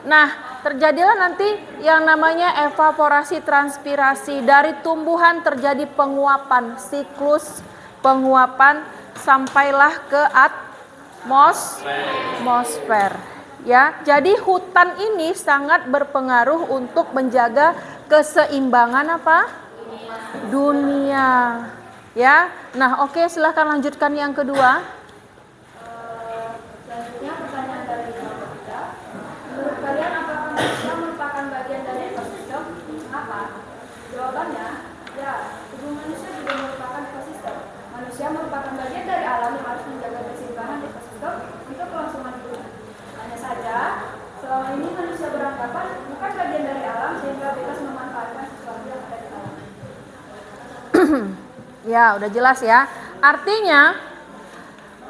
Nah, terjadilah nanti yang namanya evaporasi transpirasi. Dari tumbuhan terjadi penguapan, siklus penguapan sampailah ke atmosfer. Ya, jadi hutan ini sangat berpengaruh untuk menjaga keseimbangan apa? Dunia. Ya, nah oke, silahkan lanjutkan yang kedua. Selanjutnya pertanyaan dari kelompok 3. Menurut kalian Manusia merupakan bagian dari alam yang harus menjaga keseimbangan ekosistem untuk kelangsungan hidup. Hanya saja, selama ini manusia beranggapan bukan bagian dari alam sehingga bebas memanfaatkan sesuatu yang ada di alam. Ya, udah jelas ya. Artinya,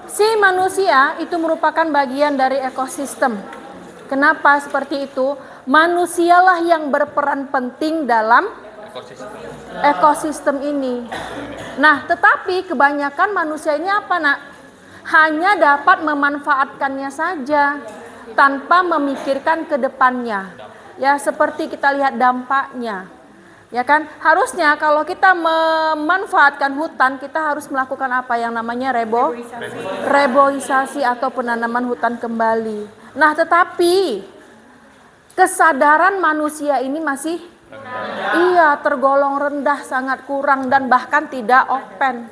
si manusia itu merupakan bagian dari ekosistem. Kenapa seperti itu? Manusialah yang berperan penting dalam ekosistem ini. Nah, tetapi kebanyakan manusia ini apa, Nak? Hanya dapat memanfaatkannya saja tanpa memikirkan ke depannya. Ya, seperti kita lihat dampaknya. Ya kan? Harusnya kalau kita memanfaatkan hutan, kita harus melakukan apa yang namanya reboisasi atau penanaman hutan kembali. Nah, tetapi kesadaran manusia ini masih tergolong rendah, sangat kurang dan bahkan tidak open.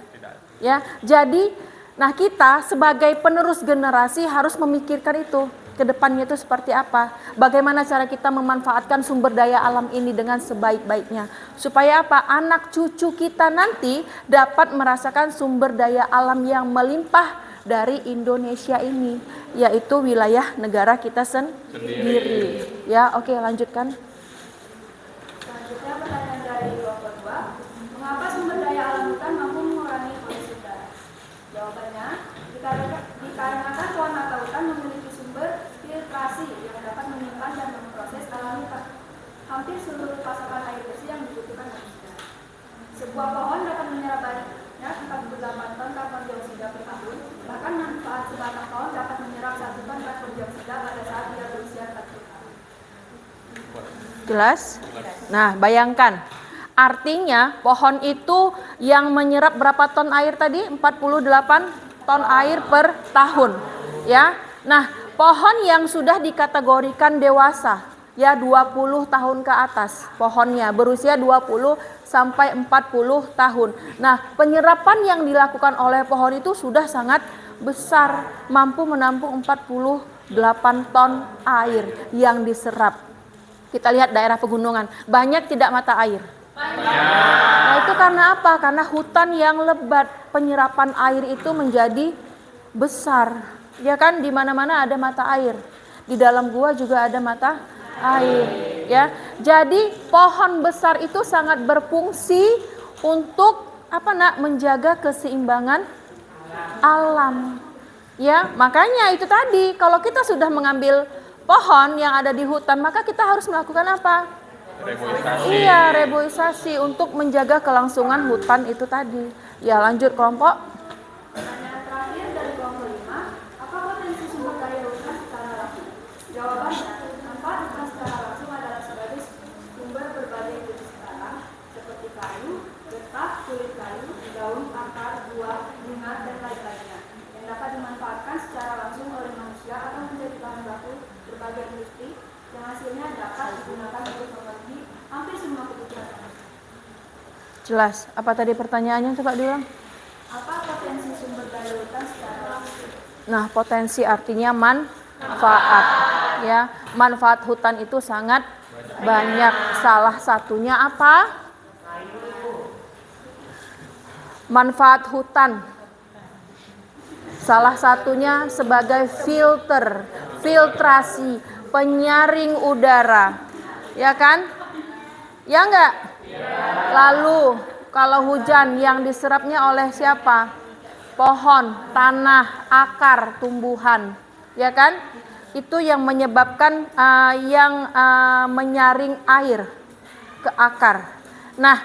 Ya, jadi nah kita sebagai penerus generasi harus memikirkan itu ke depannya itu seperti apa. Bagaimana cara kita memanfaatkan sumber daya alam ini dengan sebaik-baiknya. Supaya apa? Anak cucu kita nanti dapat merasakan sumber daya alam yang melimpah dari Indonesia ini, yaitu wilayah negara kita sendiri. Ya, oke, lanjutkan. Selanjutnya pertanyaan dari kelompok 2. Mengapa sumber daya alam hutan mampu mengurangi polusi udara? Jawabannya, dikarenakan pohon atau hutan memiliki sumber filtrasi yang dapat menyimpan dan memproses alami hampir seluruh pasokan air bersih yang dibutuhkan manusia. Sebuah pohon dapat menyerap banyak 48 ton karbon dioksida per tahun. Bahkan manfaat sebatang pohon dapat menyerap 1 ton karbon dioksida pada saat dia berusia 40 tahun. Jelas? Nah, bayangkan. Artinya pohon itu yang menyerap berapa ton air tadi? 48 ton air per tahun. Ya. Nah, pohon yang sudah dikategorikan dewasa, ya 20 tahun ke atas pohonnya, berusia 20 sampai 40 tahun. Nah, penyerapan yang dilakukan oleh pohon itu sudah sangat besar, mampu menampung 48 ton air yang diserap. Kita lihat daerah pegunungan, banyak tidak mata air. Nah, itu karena apa? Karena hutan yang lebat, penyerapan air itu menjadi besar. Ya kan, di mana-mana ada mata air. Di dalam gua juga ada mata air, ya. Jadi pohon besar itu sangat berfungsi untuk apa, Nak? Menjaga keseimbangan alam. Ya, makanya itu tadi, kalau kita sudah mengambil pohon yang ada di hutan, maka kita harus melakukan apa? Reboisasi untuk menjaga kelangsungan hutan itu tadi. Ya, lanjut kelompok. Pertanyaan terakhir dari kelompok 5, apa potensi sumber daya hutan secara langsung? Jawabannya, manfaat hutan secara langsung adalah sebagai sumber berbagai jenis barang seperti kayu, getah, kulit kayu, daun, akar, buah, bunga, dan lain-lainnya yang dapat dimanfaatkan secara langsung oleh manusia atau menjadi bahan baku berbagai industri yang hasilnya dapat digunakan untuk memenuhi hampir semua kebutuhan manusia. Jelas. Apa tadi pertanyaannya? Coba diulang. Apa potensi sumber daya hutan secara langsung? Nah, potensi artinya manfaat. Ya, manfaat hutan itu sangat banyak. Salah satunya apa? Manfaat hutan. Salah satunya sebagai filter, filtrasi, penyaring udara. Ya kan? Ya enggak? Lalu kalau hujan yang diserapnya oleh siapa? Pohon, tanah, akar, tumbuhan. Ya kan? Itu yang menyebabkan menyaring air ke akar. Nah,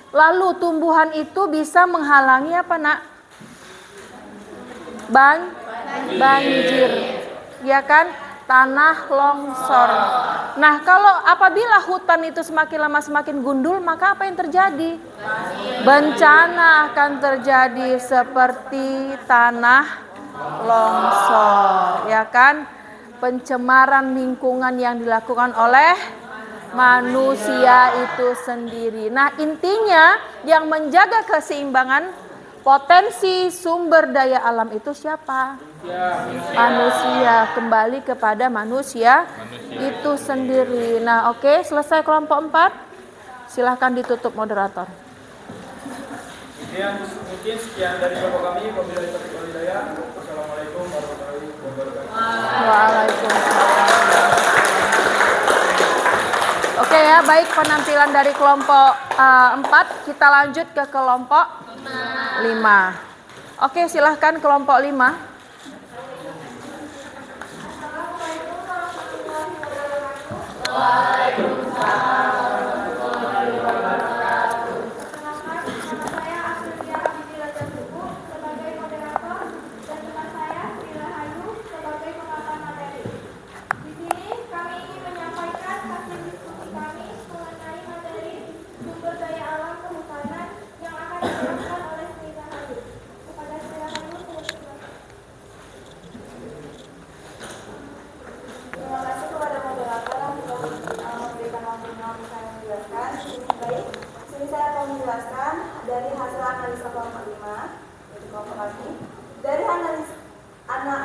lalu tumbuhan itu bisa menghalangi apa, Nak? Banjir. Ya kan? Tanah longsor. Nah, kalau apabila hutan itu semakin lama semakin gundul, maka apa yang terjadi? Bencana akan terjadi seperti tanah longsor, ya kan? Pencemaran lingkungan yang dilakukan oleh manusia itu sendiri. Nah, intinya yang menjaga keseimbangan potensi sumber daya alam itu siapa? Manusia. Kembali kepada manusia itu sendiri. Nah, oke, selesai kelompok 4. Silahkan ditutup moderator. Mungkin sekian dari kelompok kami. Wabillahi taufiq wal hidayah. Wassalamualaikum warahmatullahi wabarakatuh. Waalaikumsalam. Oke ya, baik penampilan dari kelompok 4, kita lanjut ke kelompok 5. Oke, silahkan kelompok 5.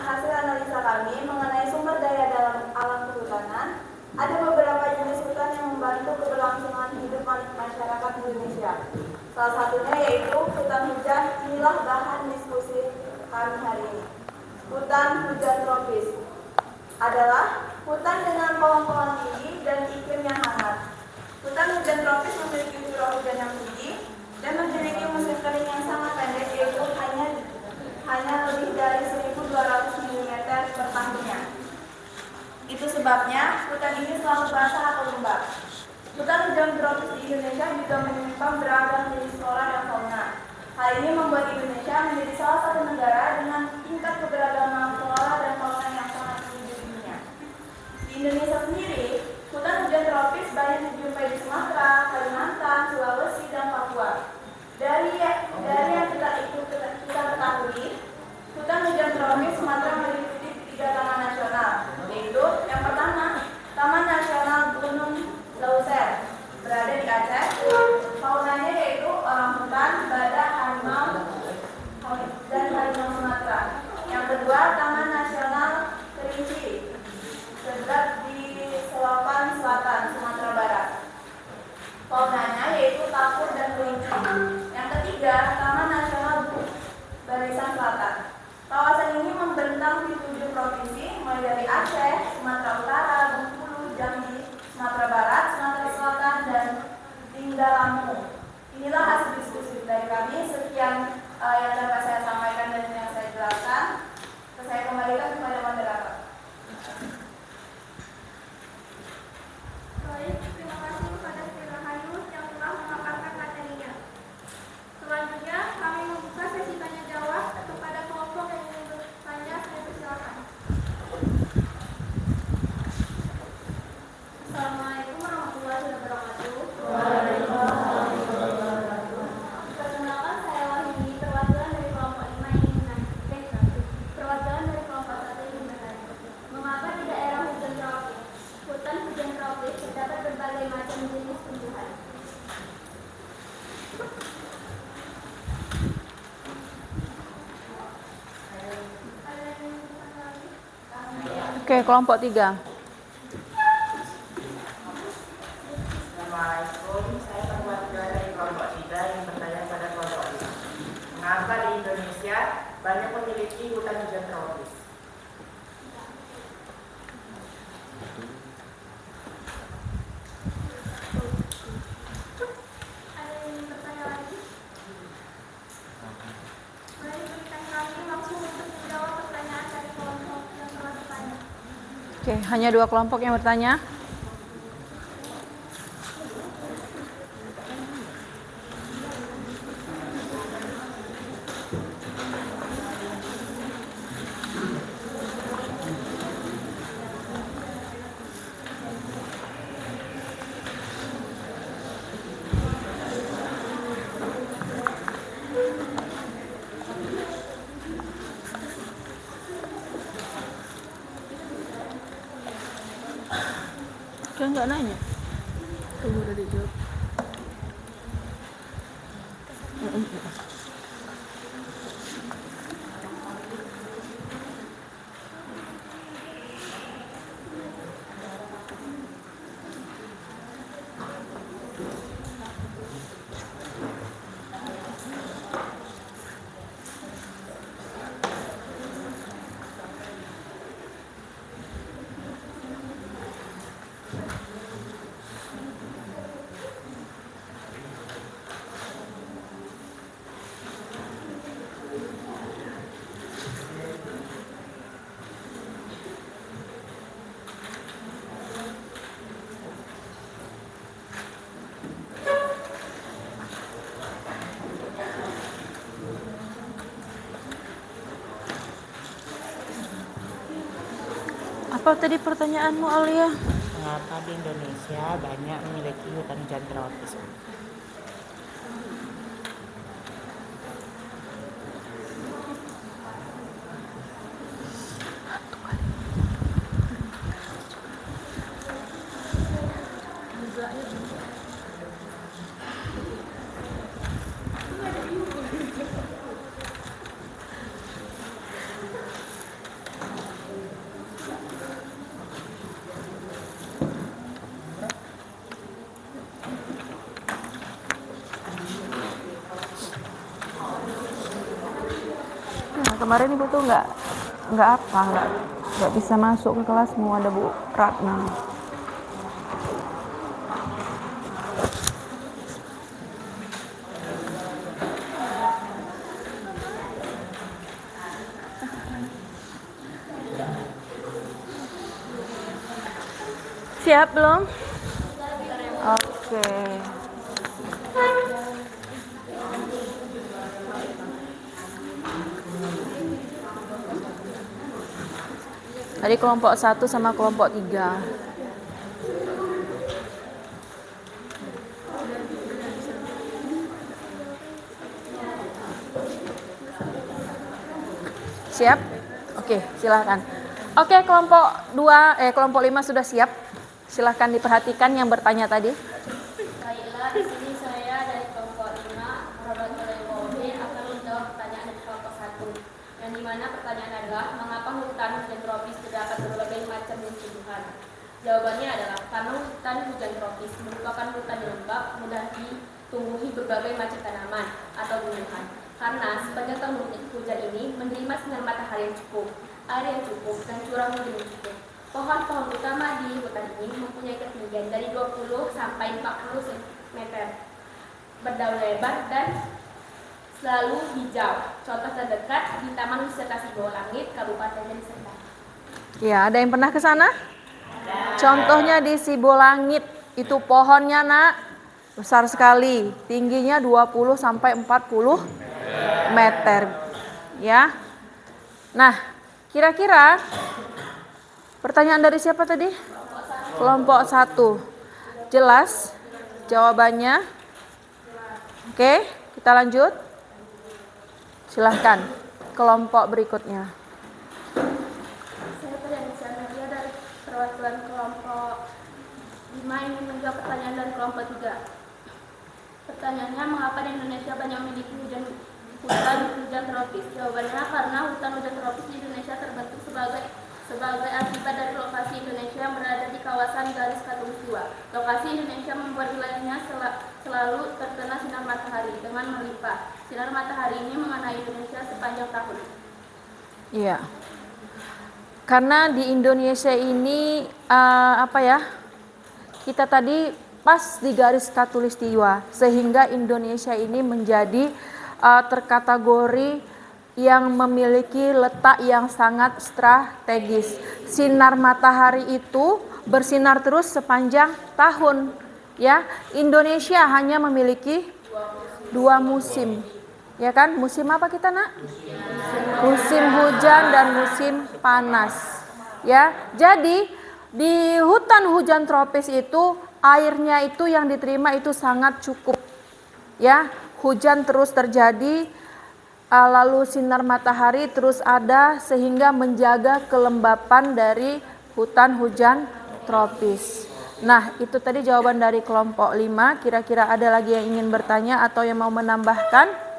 Hasil analisa kami mengenai sumber daya dalam alam kehutanan, ada beberapa jenis hutan yang membantu keberlangsungan hidup masyarakat Indonesia. Salah satunya yaitu hutan hujan. Inilah bahan diskusi kami hari ini. Hutan hujan tropis adalah hutan dengan pohon-pohon tinggi dan iklim yang hangat. Hutan hujan tropis memiliki curah hujan yang tinggi dan memiliki musim kering yang sangat pendek, yaitu hanya lebih dari 1.200 mm per tahunnya. Itu sebabnya hutan ini selalu basah atau lembab. Hutan hujan tropis di Indonesia juga menyimpan beragam jenis flora dan fauna. Hal ini membuat Indonesia menjadi salah satu negara dengan tingkat keberagaman flora dan fauna yang sangat tinggi di dunia. Di Indonesia sendiri, hutan hujan tropis banyak dijumpai di Sumatera, Kalimantan, Sulawesi, dan Papua. Dari yang kita ketahui, hutan hujan tropis Sumatera meliputi 3 taman nasional, yaitu yang pertama, Taman Nasional Gunung Leuser, berada di Aceh. Faunanya yaitu orangutan, badak, harimau, dan harimau Sumatera. Yang kedua, Taman Nasional Kerinci, terletak di Selokan Selatan, Sumatera Barat. Faunanya yaitu tapir dan kelinci. Yang ketiga, Taman Nasional Barisan Selatan. Kawasan ini membentang di 7 provinsi, mulai dari Aceh, Sumatera Utara, Bengkulu, Jambi, Sumatera Barat, Sumatera Selatan, dan Lingga Lampung. Inilah hasil diskusi dari kami. Sekian yang dapat saya sampaikan dan yang saya jelaskan. Saya kembalikan kepada moderator. Baik, terima kasih kepada Rahayu yang telah memaparkan materinya. Selanjutnya, kami membuka sesi tanya jawab kepada kelompok yang ingin bertanya. Saya persilakan. Assalamualaikum warahmatullahi wabarakatuh. Perkenalkan, saya Wahyuni, perwakilan dari kelompok 5 yang ingin perwakilan dari kelompok 1 ingin bertanya. Mengapa di daerah hutan hujan tropis terdapat berbagai macam jenis tumbuhan? Oke, kelompok 3. Assalamualaikum, saya perwakilan dari kelompok 3 yang bertanya pada kelompok 5. Mengapa di Indonesia banyak memiliki hutan hujan tropis? Ada yang ingin bertanya lagi? Mari berikan kami waktu untuk menjawab pertanyaan dari kelompok yang telah bertanya. Oke, hanya 2 kelompok yang bertanya. Dia nggak nanya. Tunggu udah dijawab. Apa tadi pertanyaanmu, Alia? Mengapa di Indonesia banyak memiliki hutan hujan tropis? Kemarin ibu tuh nggak bisa masuk ke kelasmu, ada Bu Ratna. Siap belum? Oke. Tadi kelompok 1 sama kelompok 3. Siap? Oke, silakan. Oke, kelompok 5 sudah siap. Silahkan diperhatikan yang bertanya tadi. Baiklah, di sini saya dari kelompok 5, Muhammad Sulaiman akan menjawab pertanyaan dari kelompok 1. Yang dimana pertanyaan adalah, mengapa hutan hujan tropis terdapat berbagai macam jenis tumbuhan? Jawabannya adalah, karena hutan hujan tropis merupakan hutan lembab, mudah ditumbuhi berbagai macam tanaman atau tumbuhan. Karena sepanjang tahun hujan ini menerima sinar matahari yang cukup, air yang cukup, dan curah hujan yang cukup. Pohon-pohon utama di hutan ini mempunyai ketinggian dari 20 sampai 40 cm, berdaun lebar dan selalu hijau. Contoh terdekat di Taman Wisata Sibo Langit, Kabupaten Deli Serdang. Ya, ada yang pernah ke sana? Contohnya di Sibo Langit, itu pohonnya nak besar sekali, tingginya 20 sampai 40 meter. Ya. Nah, kira-kira pertanyaan dari siapa tadi? Kelompok 1. Jelas jawabannya? Oke, kita lanjut. Silahkan kelompok berikutnya. Saya Priyansyah Nadia dari perwakilan kelompok 5 ingin menjawab pertanyaan dari kelompok 3. Pertanyaannya, mengapa di Indonesia banyak memiliki hutan hujan tropis? Jawabannya, karena hutan hujan tropis di Indonesia terbentuk sebagai akibat dari lokasi Indonesia yang berada di kawasan garis khatulistiwa. Lokasi Indonesia membuat wilayahnya selalu terkena sinar matahari dengan melimpah. Sinar matahari ini mengenai Indonesia sepanjang tahun. Iya. Karena di Indonesia ini kita tadi pas di garis khatulistiwa, sehingga Indonesia ini menjadi terkategori yang memiliki letak yang sangat strategis. Sinar matahari itu bersinar terus sepanjang tahun. Ya, Indonesia hanya memiliki 2 musim. Ya kan? Musim apa kita, Nak? Musim hujan dan musim panas. Ya. Jadi di hutan hujan tropis itu airnya itu yang diterima itu sangat cukup. Ya, hujan terus terjadi, lalu sinar matahari terus ada sehingga menjaga kelembapan dari hutan hujan tropis. Nah, itu tadi jawaban dari kelompok 5. Kira-kira ada lagi yang ingin bertanya atau yang mau menambahkan?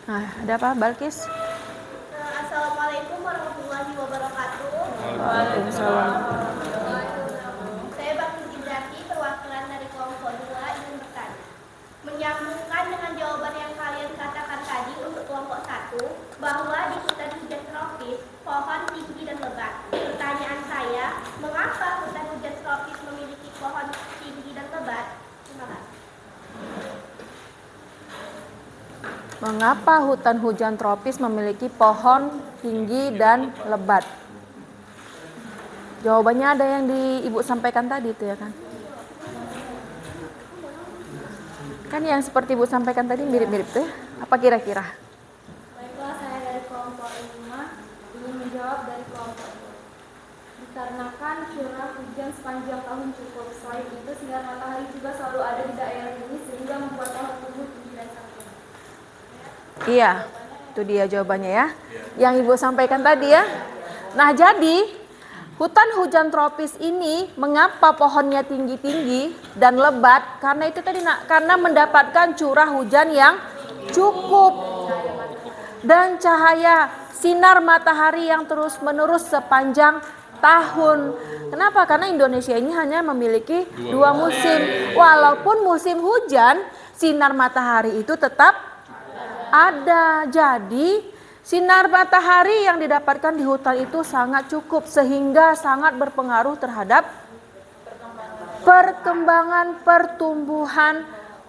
Nah, ada apa, Balkis? Assalamualaikum warahmatullahi wabarakatuh. Waalaikumsalam. Saya Bakti Ibrati, perwakilan dari kelompok 2 ingin bertanya. Menyambungkan dengan jawaban yang kalian katakan tadi untuk kelompok 1, bahwa di hutan hujan tropis pohon tinggi dan lebat. Pertanyaan saya, mengapa hutan hujan tropis memiliki pohon tinggi dan lebat? Terima kasih. Mengapa hutan hujan tropis memiliki pohon tinggi dan lebat? Jawabannya ada yang Ibu sampaikan tadi itu ya kan? Kan yang seperti Ibu sampaikan tadi mirip-mirip tuh ya? Apa kira-kira? Baiklah, saya dari kelompok 5 ingin ingin menjawab dari kelompok ini. Dikarenakan curah hujan sepanjang tahun cukup. Selain itu, sinar matahari juga selalu ada di daerah ini sehingga membuat pohon tumbuh tinggi dan sakit. Iya, itu dia jawabannya ya. Yang Ibu sampaikan tadi ya. Nah, jadi hutan hujan tropis ini mengapa pohonnya tinggi-tinggi dan lebat? Karena itu tadi karena mendapatkan curah hujan yang cukup dan cahaya sinar matahari yang terus-menerus sepanjang tahun. Kenapa? Karena Indonesia ini hanya memiliki 2 musim. Walaupun musim hujan, sinar matahari itu tetap ada. Jadi sinar matahari yang didapatkan di hutan itu sangat cukup sehingga sangat berpengaruh terhadap perkembangan pertumbuhan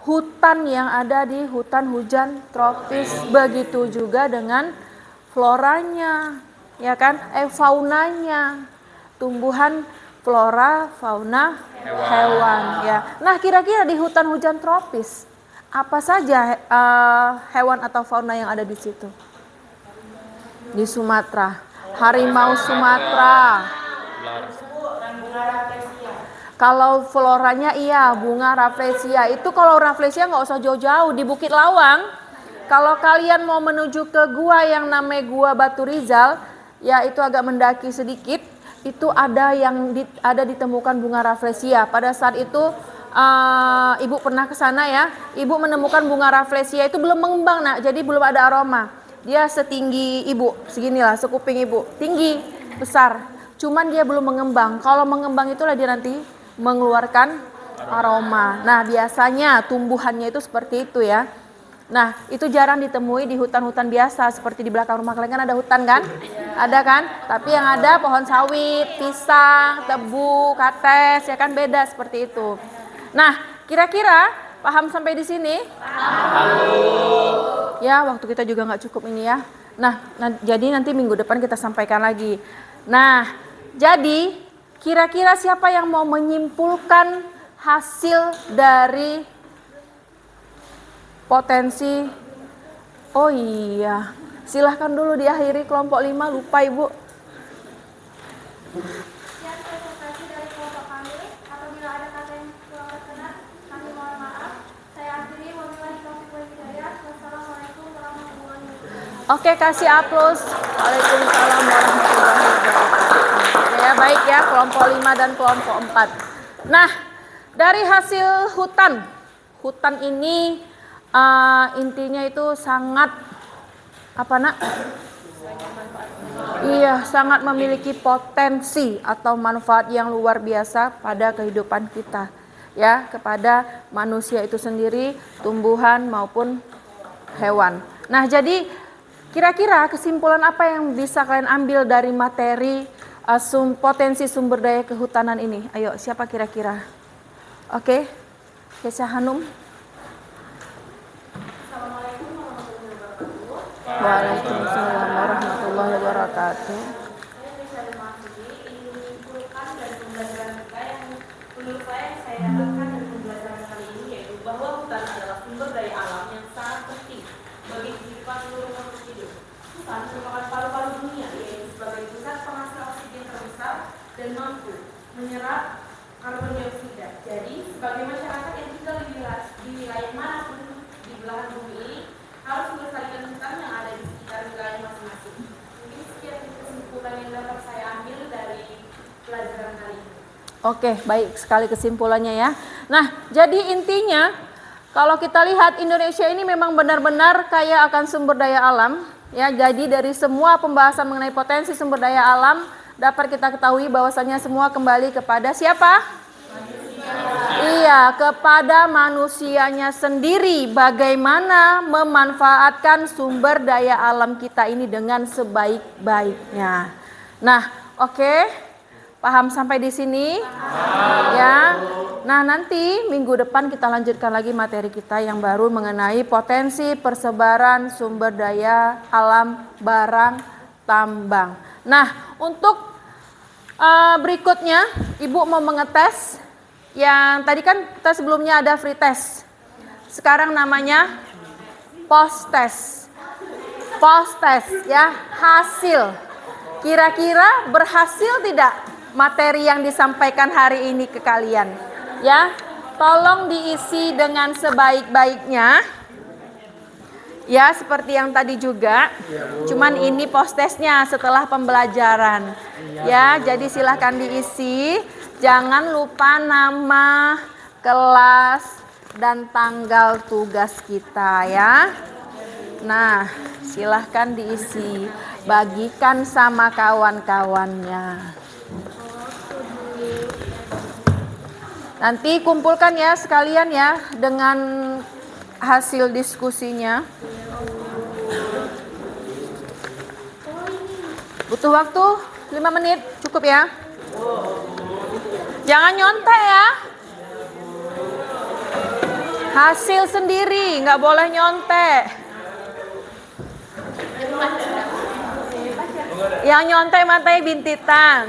hutan yang ada di hutan hujan tropis. Begitu juga dengan floranya, ya kan? Faunanya, tumbuhan, flora, fauna, hewan ya. Nah, kira-kira di hutan hujan tropis apa saja hewan atau fauna yang ada di situ? Di Sumatera, harimau Sumatera. Kalau floranya iya, bunga rafflesia. Itu kalau rafflesia nggak usah jauh-jauh, di Bukit Lawang. Kalau kalian mau menuju ke gua yang namanya Gua Batu Rizal, ya itu agak mendaki sedikit, itu ada yang ada ditemukan bunga rafflesia. Pada saat itu Ibu pernah ke sana ya, Ibu menemukan bunga rafflesia itu belum mengembang nak, jadi belum ada aroma. Dia setinggi Ibu, seginilah sekuping Ibu, tinggi, besar. Cuman dia belum mengembang. Kalau mengembang itulah dia nanti mengeluarkan aroma. Nah, biasanya tumbuhannya itu seperti itu ya. Nah, itu jarang ditemui di hutan-hutan biasa seperti di belakang rumah kalian kan ada hutan kan? Ada kan? Tapi yang ada pohon sawit, pisang, tebu, kates, ya kan beda seperti itu. Nah, kira-kira paham sampai di sini? Ya, waktu kita juga nggak cukup ini ya. Nah, jadi nanti minggu depan kita sampaikan lagi. Nah, jadi kira-kira siapa yang mau menyimpulkan hasil dari potensi? Oh iya, silahkan dulu diakhiri kelompok 5, lupa Ibu. Sekian presentasi dari kelompok kami. Apabila ada kata yang kurang berkenan, kami mohon maaf. Saya akhiri, wabillahi taufiq wal hidayah. Wassalamualaikum warahmatullahi wabarakatuh. Oke, kasih aplaus. Waalaikumsalam warahmatullahi wabarakatuh. Ya, baik ya, kelompok 5 dan kelompok 4. Nah, dari hasil hutan ini intinya itu sangat apa nak? Iya, sangat memiliki potensi atau manfaat yang luar biasa pada kehidupan kita. Ya, kepada manusia itu sendiri, tumbuhan maupun hewan. Nah, jadi kira-kira kesimpulan apa yang bisa kalian ambil dari materi potensi sumber daya kehutanan ini? Ayo, siapa kira-kira? Oke, Kesha Hanum. Assalamualaikum warahmatullahi wabarakatuh. Waalaikumsalam warahmatullahi wabarakatuh. Saya bisa memahami ingin menyimpulkan dari pembelajaran kita yang menurut saya dapatkan dari pembelajaran kali ini, yaitu bahwa hutan adalah sumber daya alam yang sangat penting bagi kehidupan seluruh makhluk hidup. Hutan merupakan paru-paru dunia, yaitu sebagai pusat penghasil oksigen terbesar dan mampu menyerap karbon dioksida. Jadi, sebagai masyarakat yang tinggal di wilayah manapun di belahan bumi ini, harus melestarikan hutan yang ada di sekitar wilayah masing-masing. Mungkin sekian kesimpulan yang dapat saya ambil dari pelajaran kali ini. Oke, baik sekali kesimpulannya ya. Nah, jadi intinya kalau kita lihat Indonesia ini memang benar-benar kaya akan sumber daya alam. Ya, jadi dari semua pembahasan mengenai potensi sumber daya alam dapat kita ketahui bahwasanya semua kembali kepada siapa? Iya, kepada manusianya sendiri. Bagaimana memanfaatkan sumber daya alam kita ini dengan sebaik-baiknya. Nah, oke. Paham sampai di sini? Ya. Nah, nanti minggu depan kita lanjutkan lagi materi kita yang baru mengenai potensi persebaran sumber daya alam barang tambang. Nah, untuk berikutnya Ibu mau mengetes yang tadi kan kita sebelumnya ada free test. Sekarang namanya post test. Post test ya, hasil Kira-kira berhasil tidak materi yang disampaikan hari ini ke kalian? Ya, tolong diisi dengan sebaik-baiknya. Ya, seperti yang tadi juga. Cuman ini post-testnya setelah pembelajaran. Ya, jadi silahkan diisi. Jangan lupa nama, kelas, dan tanggal tugas kita ya. Nah, silahkan diisi. Bagikan sama kawan-kawannya. Nanti kumpulkan ya sekalian ya dengan hasil diskusinya. Butuh waktu 5 menit, cukup ya. Jangan nyontek ya. Hasil sendiri, nggak boleh nyontek. Yang nyontek matanya bintitan.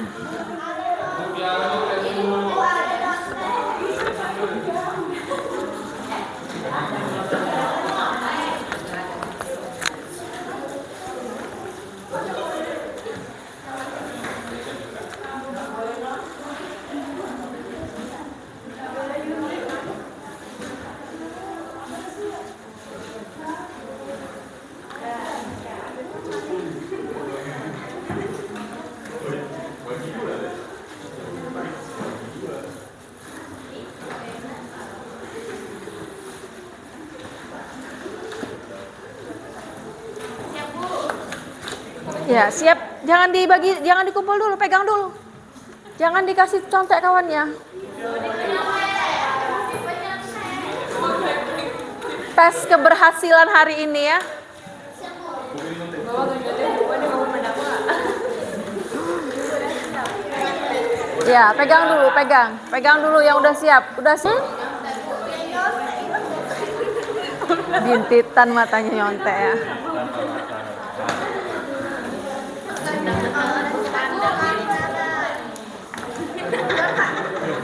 Ya, siap. Jangan dibagi, jangan dikumpul dulu, pegang dulu. Jangan dikasih contek kawannya. Tes keberhasilan hari ini ya. Ya, pegang dulu, pegang dulu yang udah siap. Udah sih? Bintitan matanya nyontek ya.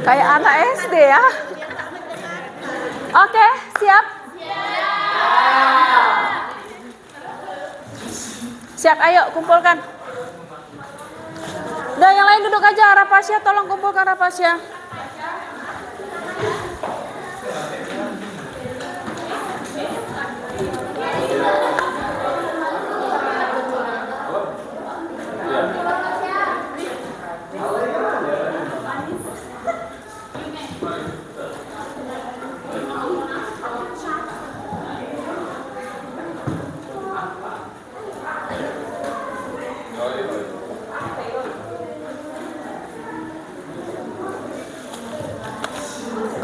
Kayak anak SD ya. Oke, siap? Siap, ayo kumpulkan. Udah, yang lain duduk aja. Rapasya, tolong kumpulkan Rapasya.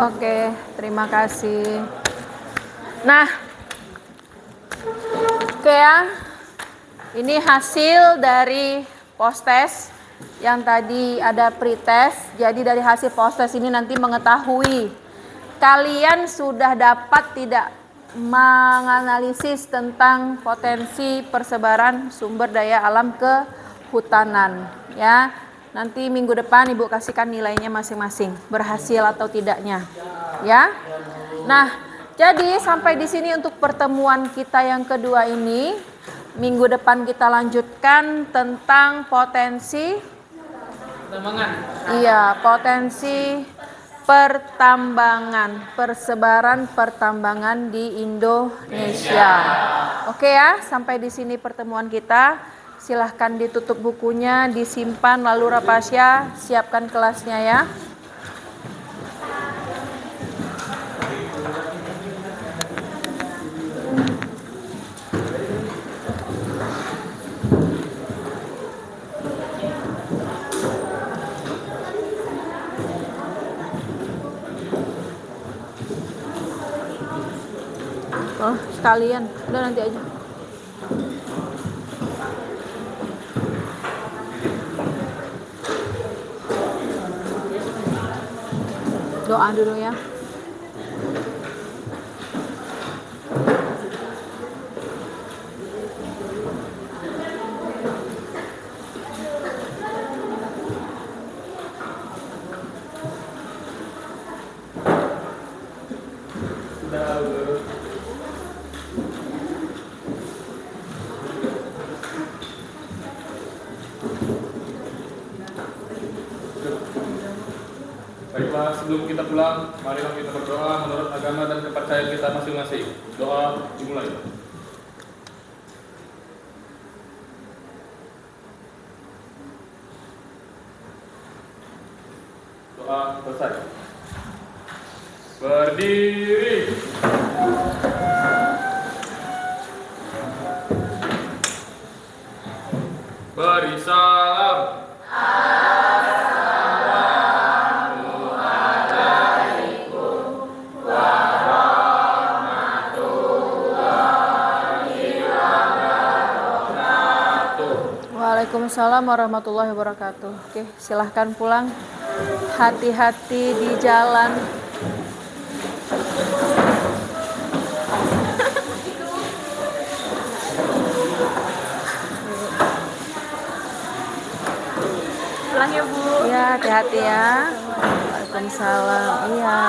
Oke, terima kasih. Nah, oke ya. Ini hasil dari post-test yang tadi ada pre-test. Jadi dari hasil post-test ini nanti mengetahui kalian sudah dapat tidak menganalisis tentang potensi persebaran sumber daya alam kehutanan ya. Nanti minggu depan Ibu kasihkan nilainya masing-masing, berhasil atau tidaknya. Ya. Nah, jadi sampai di sini untuk pertemuan kita yang kedua ini. Minggu depan kita lanjutkan tentang potensi pertambangan. Iya, potensi pertambangan, persebaran pertambangan di Indonesia. Oke ya, sampai di sini pertemuan kita. Silahkan ditutup bukunya, disimpan, lalu Rapasya siapkan kelasnya ya. Oh, sekalian, udah nanti aja. Doa dulu ya. Sudah. Baiklah, sebelum kita pulang, marilah kita berdoa menurut agama dan kepercayaan kita masing-masing. Doa dimulai. Doa selesai. Berdiri. Beri salam. Waalaikumsalam warahmatullahi wabarakatuh. Oke, silahkan pulang. Hati-hati di jalan. Pulang ya Bu. Iya, hati-hati ya. Waalaikumsalam. Iya.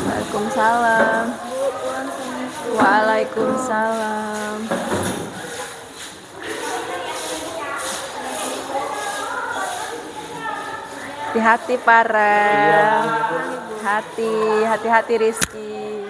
Waalaikumsalam. Waalaikumsalam. Hati-hati para. Hati-hati Rizky.